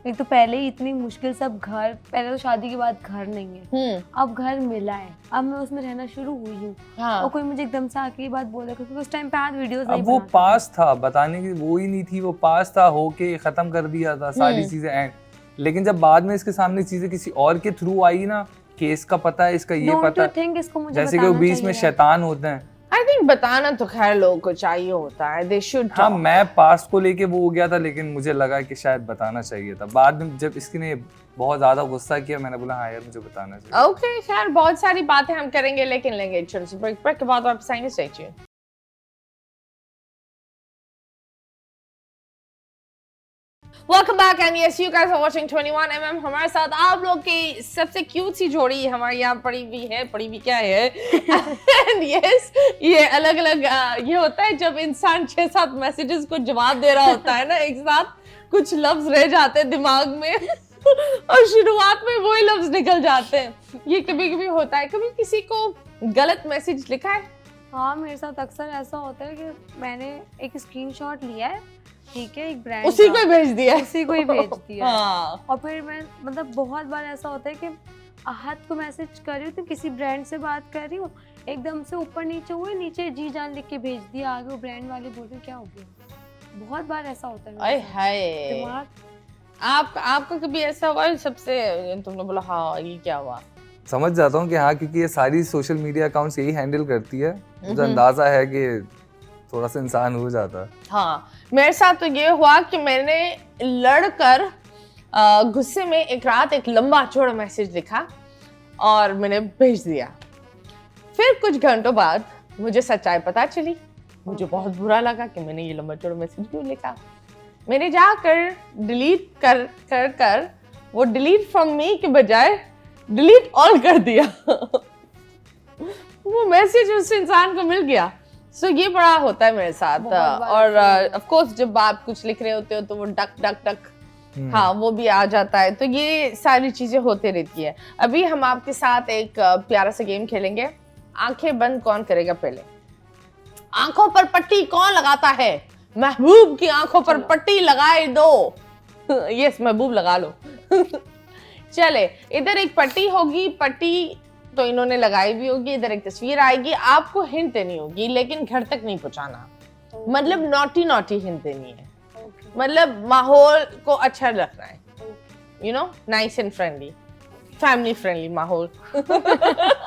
एक तो पहले ही इतनी मुश्किल सब घर, पहले तो शादी के बाद घर नहीं है, अब घर मिला है, अब मैं उसमें रहना शुरू हुई हूँ। हाँ। और कोई मुझे एकदम से आके ये बात बोले, क्योंकि उस टाइम पे आज वीडियोस नहीं,
अब वो पास था, बताने की वो ही नहीं थी, वो पास था, होके खत्म कर दिया था सारी चीजें एंड। लेकिन जब बाद में इसके सामने चीजें किसी और के थ्रू आई ना, कि इसका पता है, इसका ये पता है, जैसे कि वो बीच में शैतान होते हैं।
आई थिंक बताना तो खैर लोगों को चाहिए होता है, दे शुड।
हाँ, मैं पास्ट को लेके वो हो गया था, लेकिन मुझे लगा कि शायद बताना चाहिए था। बाद में जब इसने बहुत ज्यादा गुस्सा किया, मैंने बोला हाँ यार मुझे बताना चाहिए।
ओके, खैर बहुत सारी बातें हम करेंगे, लेकिन लेंगे छोटे से ब्रेक के बाद वापस आएंगे। Stay tuned. Welcome back and yes, you guys are watching 21mm। हमारे साथ आप लोग की सबसे क्यूट सी जोड़ी हमारे यहाँ पड़ी हुई क्या है and yes, ये अलग अलग ये होता है जब इंसान 6-7 मैसेजेस को जवाब दे रहा होता है ना एक साथ, कुछ लफ्ज रह जाते हैं दिमाग में और शुरुआत में वही लफ्ज निकल जाते हैं। ये कभी कभी होता है। कभी किसी को गलत मैसेज लिखा है?
हाँ, मेरे साथ अक्सर ऐसा होता है कि मैंने एक स्क्रीनशॉट लिया है, ठीक है, एक ब्रांड
उसी को ही भेज दिया,
उसी को ही भेज दिया।
हाँ।
और फिर मैं मतलब बहुत बार ऐसा होता है कि आहत को मैसेज कर रही हूँ, तो किसी ब्रांड से बात कर रही हूँ, एकदम से ऊपर नीचे हुए, नीचे जी जान लिख के भेज दिया, आगे वो ब्रांड वाले बोल रहे क्या हो गया। बहुत बार ऐसा होता है।
हाय, आपको कभी ऐसा हुआ सबसे तुमने बोला हाँ ये क्या हुआ?
समझ जाता हूँ कि हाँ, क्योंकि ये सारी सोशल मीडिया अकाउंट्स यही हैंडल करती है, मुझे अंदाजा है कि थोड़ा सा इंसान हो जाता है।
हाँ, मेरे साथ तो ये हुआ कि मैंने लड़कर गुस्से में एक रात एक लंबा चौड़ा मैसेज लिखा और मैंने भेज दिया। फिर कुछ घंटों बाद मुझे सच्चाई पता चली, मुझे बहुत बुरा लगा कि मैंने ये लंबा चौड़ा मैसेज क्यों लिखा। मैंने जाकर डिलीट कर वो डिलीट फ्रॉम मी के बजाय डिलीट ऑल कर दिया वो मैसेज उस इंसान को मिल गया। सो ये बड़ा होता है मेरे साथ। और ऑफ कोर्स जब आप कुछ लिख रहे होते हो तो वो डक हाँ वो भी आ जाता है। तो ये सारी चीजें होती रहती है। अभी हम आपके साथ एक प्यारा सा गेम खेलेंगे। आंखें बंद कौन करेगा पहले? आंखों पर पट्टी कौन लगाता है? महबूब की आंखों पर पट्टी लगाए दो। यस महबूब लगा लो। चले, इधर एक पट्टी होगी, पट्टी तो इन्होंने लगाई भी होगी, इधर एक तस्वीर आएगी, आपको हिंट देनी होगी लेकिन घर तक नहीं पहुंचाना, मतलब नॉटी नॉटी हिंट देनी है, मतलब माहौल को अच्छा रखना है, you know, nice and friendly, family friendly माहौल।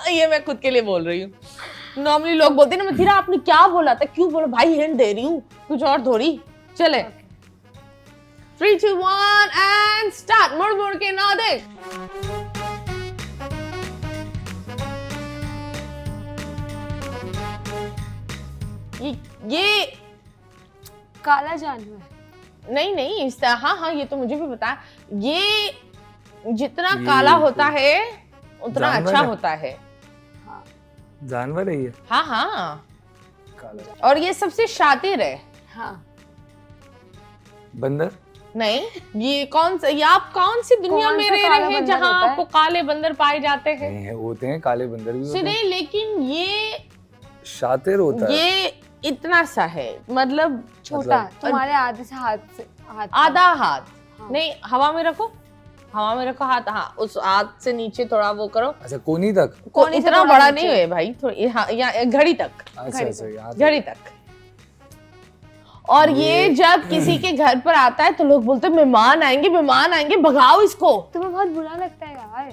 ये मैं खुद के लिए बोल रही हूँ। नॉर्मली लोग बोलते हैं ना मथीरा आपने क्या बोला था, क्यों बोला भाई, हिंट दे रही हूँ कुछ और थोड़ी। चले 3, 2, 1 एंड स्टार्ट। मुड़ मुड़ के ना देख। ये
काला जानवर।
नहीं नहीं, इस हाँ हाँ ये तो मुझे भी पता है। ये जितना काला होता है उतना अच्छा होता है।
जानवर है ये?
हाँ हाँ,
काला।
और ये सबसे शातिर है।
हाँ।
बंदर?
नहीं, ये कौन सा, ये आप कौन सी दुनिया
कौन
में
सा
रह
काला
रहे हैं
बंदर
जहाँ
होता है?
आपको काले बंदर पाए जाते हैं?
नहीं है, होते हैं काले बंदर भी होते
सुने,
हैं।
लेकिन ये
शातिर होता है।
ये इतना सा है, मतलब
छोटा, तुम्हारे आधे से हाथ से
आधा हाथ।
हाँ।
नहीं, हवा में रखो, हवा में रखो हाथ, हाँ उस हाथ से नीचे थोड़ा वो करो।
अच्छा, कोनी तक?
कोनी
से
इतना
थोड़ा
बड़ा
नीचे।
नहीं है भाई, थोड़ी हाँ, या घड़ी तक,
अच्छा अच्छा, यहाँ तक।
घड़ी तक। और ये जब किसी के घर पर आता है तो लोग बोलते हैं मेहमान आएंगे, मेहमान आएंगे, भगाओ इसको।
तुम्हें बहुत बुरा लगता है यार।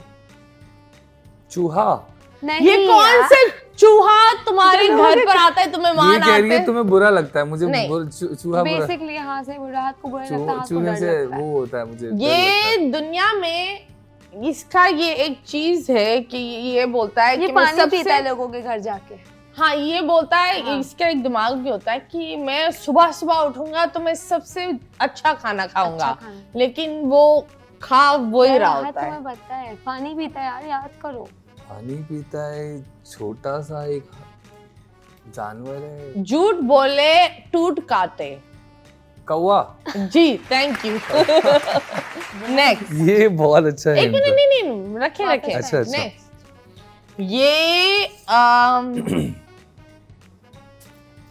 चूहा?
नहीं
ये कौन
यार।
से चूहा तुम्हारे घर पर आता है, तुम्हें
ये
मेहमान
कह रही
आते
है
हैं?
तुम्हें बुरा लगता है, मुझे
नहीं।
चूहा बुरा।
बेसिकली हाँ से बुरा, हाथ को बुरा लगता है, हाथ को
चूहे
डर
से
लगता है।
वो होता है, मुझे डर
ये
लगता है।
दुनिया में इसका ये एक चीज है कि ये बोलता है
ये
कि मैं
पानी
सबसे
पीता है लोगों के घर जाके।
हाँ, ये बोलता है,
हाँ।
इसका एक दिमाग भी होता है कि मैं सुबह सुबह उठूंगा तो मैं सबसे अच्छा खाना खाऊंगा,
अच्छा खाना।
लेकिन वो खा वो ही रहा
यार,
होता है।
तुम्हें पता है पानी पीता है यार, याद करो।
पानी पीता है, छोटा सा एक जानवर है।
झूठ बोले टूट काटे।
कौवा?
जी, थैंक यू। नेक्स्ट।
ये बहुत अच्छा है।
एक मिनट, नहीं नहीं, रखे
वापस
रखे।
अच्छा, अच्छा।
नेक्स्ट।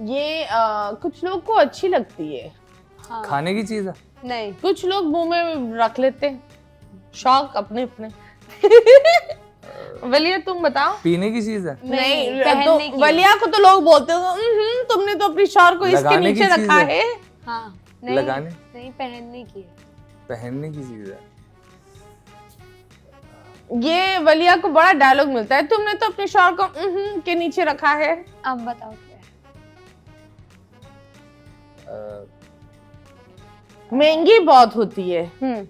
ये कुछ लोग को अच्छी लगती है,
हाँ।
खाने की चीज है?
नहीं।
कुछ लोग मुंह में रख लेते हैं, शौक अपने अपने। वलिया तुम बताओ।
पीने की चीज है?
नहीं,
पहनने
तो
की है।
वलिया को तो लोग बोलते हैं तुमने तो अपनी शौर को इसके
लगाने की
नीचे
चीज
रखा
है।
है।
हाँ। नहीं,
लगाने?
नहीं, पहनने की है।
पहनने की चीज है।
ये वलिया को बड़ा डायलॉग मिलता है, तुमने तो अपनी शौर को के नीचे रखा है।
अब बताओ क्या है।
महंगी बहुत होती है।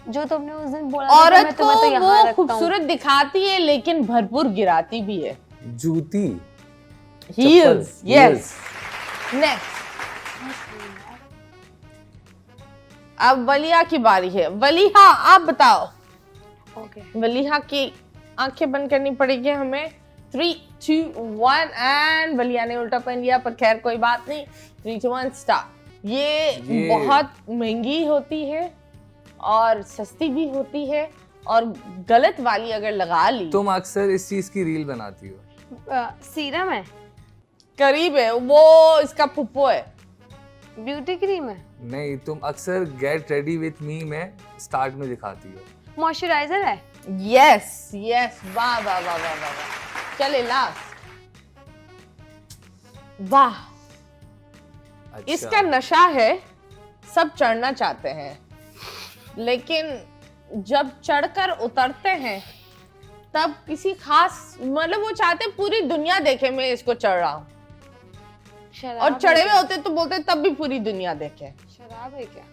जो तुमने उस दिन बोला था कि
औरत
मैं
को
तुम्हें तो यहाँ
वो
रखता हूँ।
खूबसूरत दिखाती है लेकिन भरपूर गिराती भी है।
जूती?
हील्स,
चप्पल,
यस। नेक्स्ट। अब वलिया की बारी है। वलिहा, आप बताओ।
ओके।
वलिहा की आंखें बंद करनी पड़ेगी हमें। 3, 2, 1 एंड वलिया ने उल्टा पहन लिया, पर खैर कोई बात नहीं। 3, 2, 1 स्टार्ट। ये बहुत महंगी होती है और सस्ती भी होती है, और गलत वाली अगर लगा ली।
तुम अक्सर इस चीज की रील बनाती हो।
सीरम है?
करीब है, वो इसका पुप्पो है।
ब्यूटी क्रीम है?
नहीं, तुम अक्सर गेट रेडी विथ मी में स्टार्ट में दिखाती हो।
मॉइस्चराइजर है?
यस यस, वाह वाह वाह वाह वाह वाह। चले लास्ट। वाह,
अच्छा।
इसका नशा है, सब चढ़ना चाहते हैं, लेकिन जब चढ़कर उतरते हैं तब किसी खास, मतलब वो चाहते हैं पूरी दुनिया देखे मैं इसको चढ़ रहा हूँ,
शराब
और
है
चढ़े हुए
क्या?
होते तो बोलते तब भी पूरी दुनिया देखे।
शराब है क्या?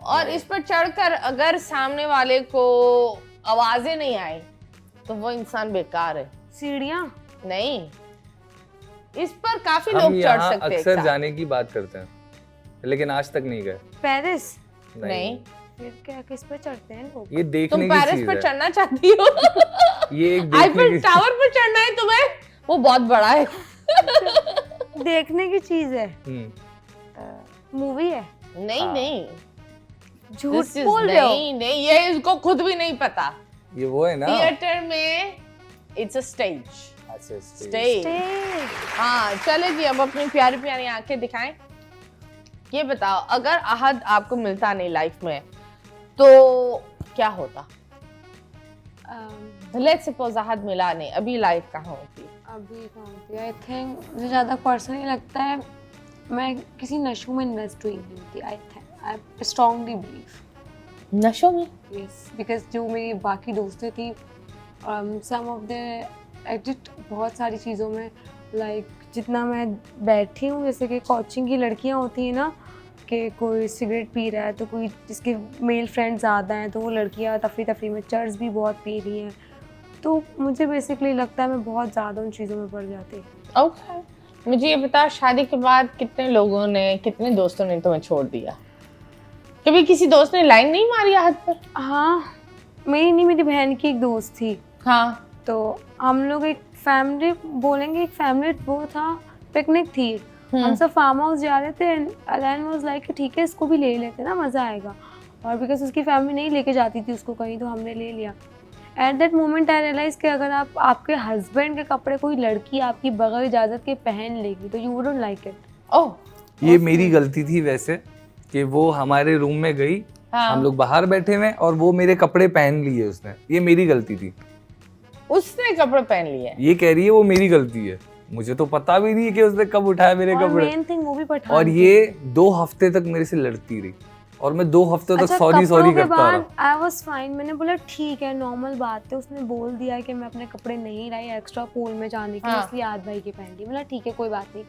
और इस पर चढ़कर अगर सामने वाले को आवाजें नहीं आई तो वो इंसान बेकार है।
सीढ़ियाँ?
नहीं, इस पर काफी
हम
लोग चढ़
यहाँ
सकते हैं एक
अक्सर
साथ।
जाने की बात करते हैं, लेकिन आज तक नहीं गए।
पेरिस?
नहीं,
फिर क्या, किस पे चढ़ते हैं लोग?
ये
तुम
देखने की
पेरिस
चीज
पर
है।
चढ़ना चाहती हो?
ये एक देखने
आईफिल
की
टावर पर चढ़ना है तुम्हें? वो बहुत बड़ा है।
देखने की चीज है। मूवी है?
नहीं
हाँ।
नहीं,
झूठ
This is-
बोल रहे हो?
नहीं नहीं, ये इसको खुद भी नहीं पता।
ये वो है ना?
थिएटर में इट्स अ स्टेज।
अच्छा,
स्टेज। हाँ, चले जी, अब अपनी प्यारी प्यारी आंखें दिखाएं। ये बताओ, अगर अहद आपको मिलता नहीं लाइफ में तो क्या होता? लेट्स सपोज अहद मिला नहीं, अभी लाइफ कहाँ होती?
अभी कहाँ होती है? आई थिंक मुझे ज़्यादा पर्सनली लगता है मैं किसी नशों में इन्वेस्ट हुई होती। आई स्ट्रांगली बिलीव
नशों में?
यस, बिकॉज जो मेरी बाकी दोस्तें थी सम ऑफ द एडिक्ट बहुत सारी चीज़ों में, लाइक जितना मैं बैठी हूँ, जैसे कि कोचिंग की लड़कियाँ होती हैं ना, कि कोई सिगरेट पी रहा है तो कोई जिसके मेल फ्रेंड ज़्यादा हैं तो वो लड़कियाँ तफरी में चर्च भी बहुत पी रही हैं, तो मुझे बेसिकली लगता है मैं बहुत ज़्यादा उन चीज़ों में पड़ जाती।
ओके, मुझे ये बता, शादी के बाद कितने लोगों ने, कितने दोस्तों ने तुम्हें छोड़ दिया? कभी किसी दोस्त ने लाइन नहीं मारी अहद पर?
हाँ, मेरी नहीं, मेरी बहन की एक दोस्त थी।
हाँ,
तो हम लोग एक फैमिली बोलेंगे, एक फैमिली वो था, पिकनिक थी, हम सब फार्म हाउस जा रहे थे एंड अलान वाज लाइक ठीक है इसको भी ले लेते ना, मज़ा आएगा, और बिकॉज उसकी फैमिली नहीं लेके जाती थी उसको कहीं, तो हमने ले लिया। At that moment I realise कि अगर आप आपके हस्बैंड के कपड़े कोई लड़की आपकी बगैर इजाज़त के पहन लेगी तो यू वुडंट लाइक इट।
ओह,
ये मेरी गलती थी वैसे, कि वो हमारे रूम में गई,
हाँ।
हम लोग बाहर बैठे हुए और वो मेरे कपड़े पहन लिए उसने, ये मेरी गलती थी।
उसने कपड़े पहन लिए?
ये कह रही है वो मेरी गलती है, मुझे तो पता भी नहीं है कि उसने कब उठाया मेरे कपड़े।
मेन थिंग वो भी पठान
और ये 2 हफ्ते तक मेरे से लड़ती रही और मैं 2 हफ्ते तक सॉरी करता रहा।
आई वाज फाइन, मैंने बोला ठीक है नॉर्मल बात है, उसने बोल दिया कि मैं अपने कपड़े नहीं लाई एक्स्ट्रा पूल में जाने के लिए, इसलिए आद भाई के पहन ली। बोला ठीक है कोई बात नहीं।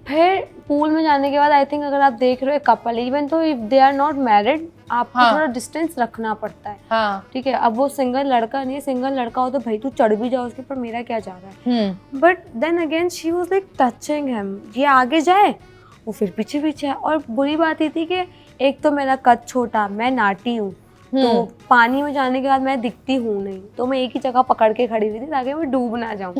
फिर पूल में जाने के बाद आई थिंक अगर आप देख रहे हो couple, even though if they are not married, आपको थोड़ा डिस्टेंस रखना पड़ता है।
हाँ,
ठीक है, अब वो सिंगल लड़का नहीं है, सिंगल लड़का हो तो भाई तू चढ़ भी जाओ उसके ऊपर, मेरा क्या जा रहा है। But then again she was like touching him, ये आगे जाए वो फिर पीछे पीछे है। और बुरी बात ये थी कि एक तो मेरा कद छोटा, मैं नाटी हूँ, तो पानी में जाने के बाद मैं दिखती हूँ नहीं, तो मैं एक ही जगह पकड़ के खड़ी हुई थी ताकि मैं डूब ना जाऊँ।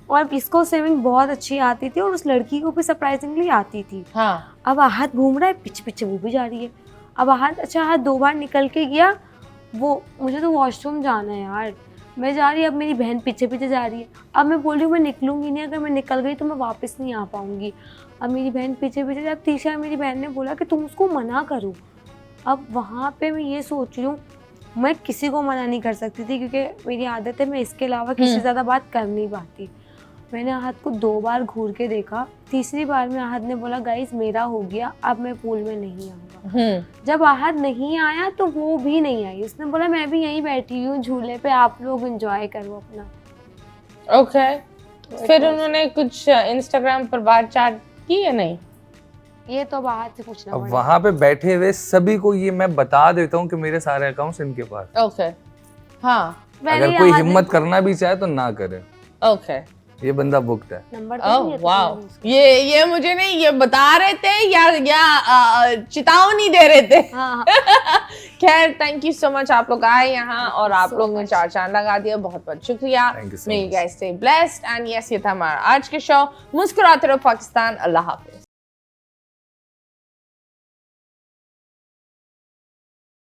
और इसको स्विमिंग बहुत अच्छी आती थी और उस लड़की को भी सरप्राइजिंगली आती थी।
हाँ।
अब आहत घूम रहा है पीछे पीछे, वो भी जा रही है। अब आहत आहत 2 बार निकल के गया, वो मुझे तो वॉशरूम जाना है यार, मैं जा रही, अब मेरी बहन पीछे पीछे जा रही है। अब मैं बोल रही हूँ मैं निकलूंगी नहीं, अगर मैं निकल गई तो मैं वापस नहीं आ पाऊंगी। अब मेरी बहन पीछे पीछे, जब तीसरा मेरी बहन ने बोला कि तुम उसको मना करो। अब वहाँ पे मैं ये सोच रही हूँ मैं किसी को मना नहीं कर सकती थी, क्योंकि मेरी आदत है मैं इसके अलावा किसी से ज़्यादा बात कर नहीं पाती। मैंने आहत को 2 बार घूर के देखा, तीसरी बार में आहत ने बोला गाइस मेरा हो गया, अब मैं पूल में नहीं आऊँगा। जब आहत नहीं आया तो वो भी नहीं आई, उसने बोला मैं भी यहीं बैठी हूँ झूले पे, आप लोग एंजॉय करो अपना।
ओके, फिर उन्होंने कुछ इंस्टाग्राम पर बात चाट की या नहीं?
ये तो आहत से पूछना
अब
पड़ेगा।
वहाँ पे बैठे हुए सभी को ये मैं बता देता हूँ कि मेरे सारे अकाउंट्स इनके पास।
ओके, हाँ,
अगर कोई हिम्मत करना भी चाहे तो ना करे।
ओके,
ये बंदा बुक्ड है।
नंबर
ओह वाओ, ये मुझे नहीं, ये बता रहे थे या चेतावनी दे रहे थे।
हाँ।
खैर, थैंक यू सो मच, आप लोग आए यहाँ और आप लोगों ने 4 चांद लगा दिया, बहुत बहुत शुक्रिया।
Thank you so
may you
much.
Guys stay blessed and yes, ये था हमारा आज के शो मुस्कुराते रहो पाकिस्तान। अल्लाह हाफिज।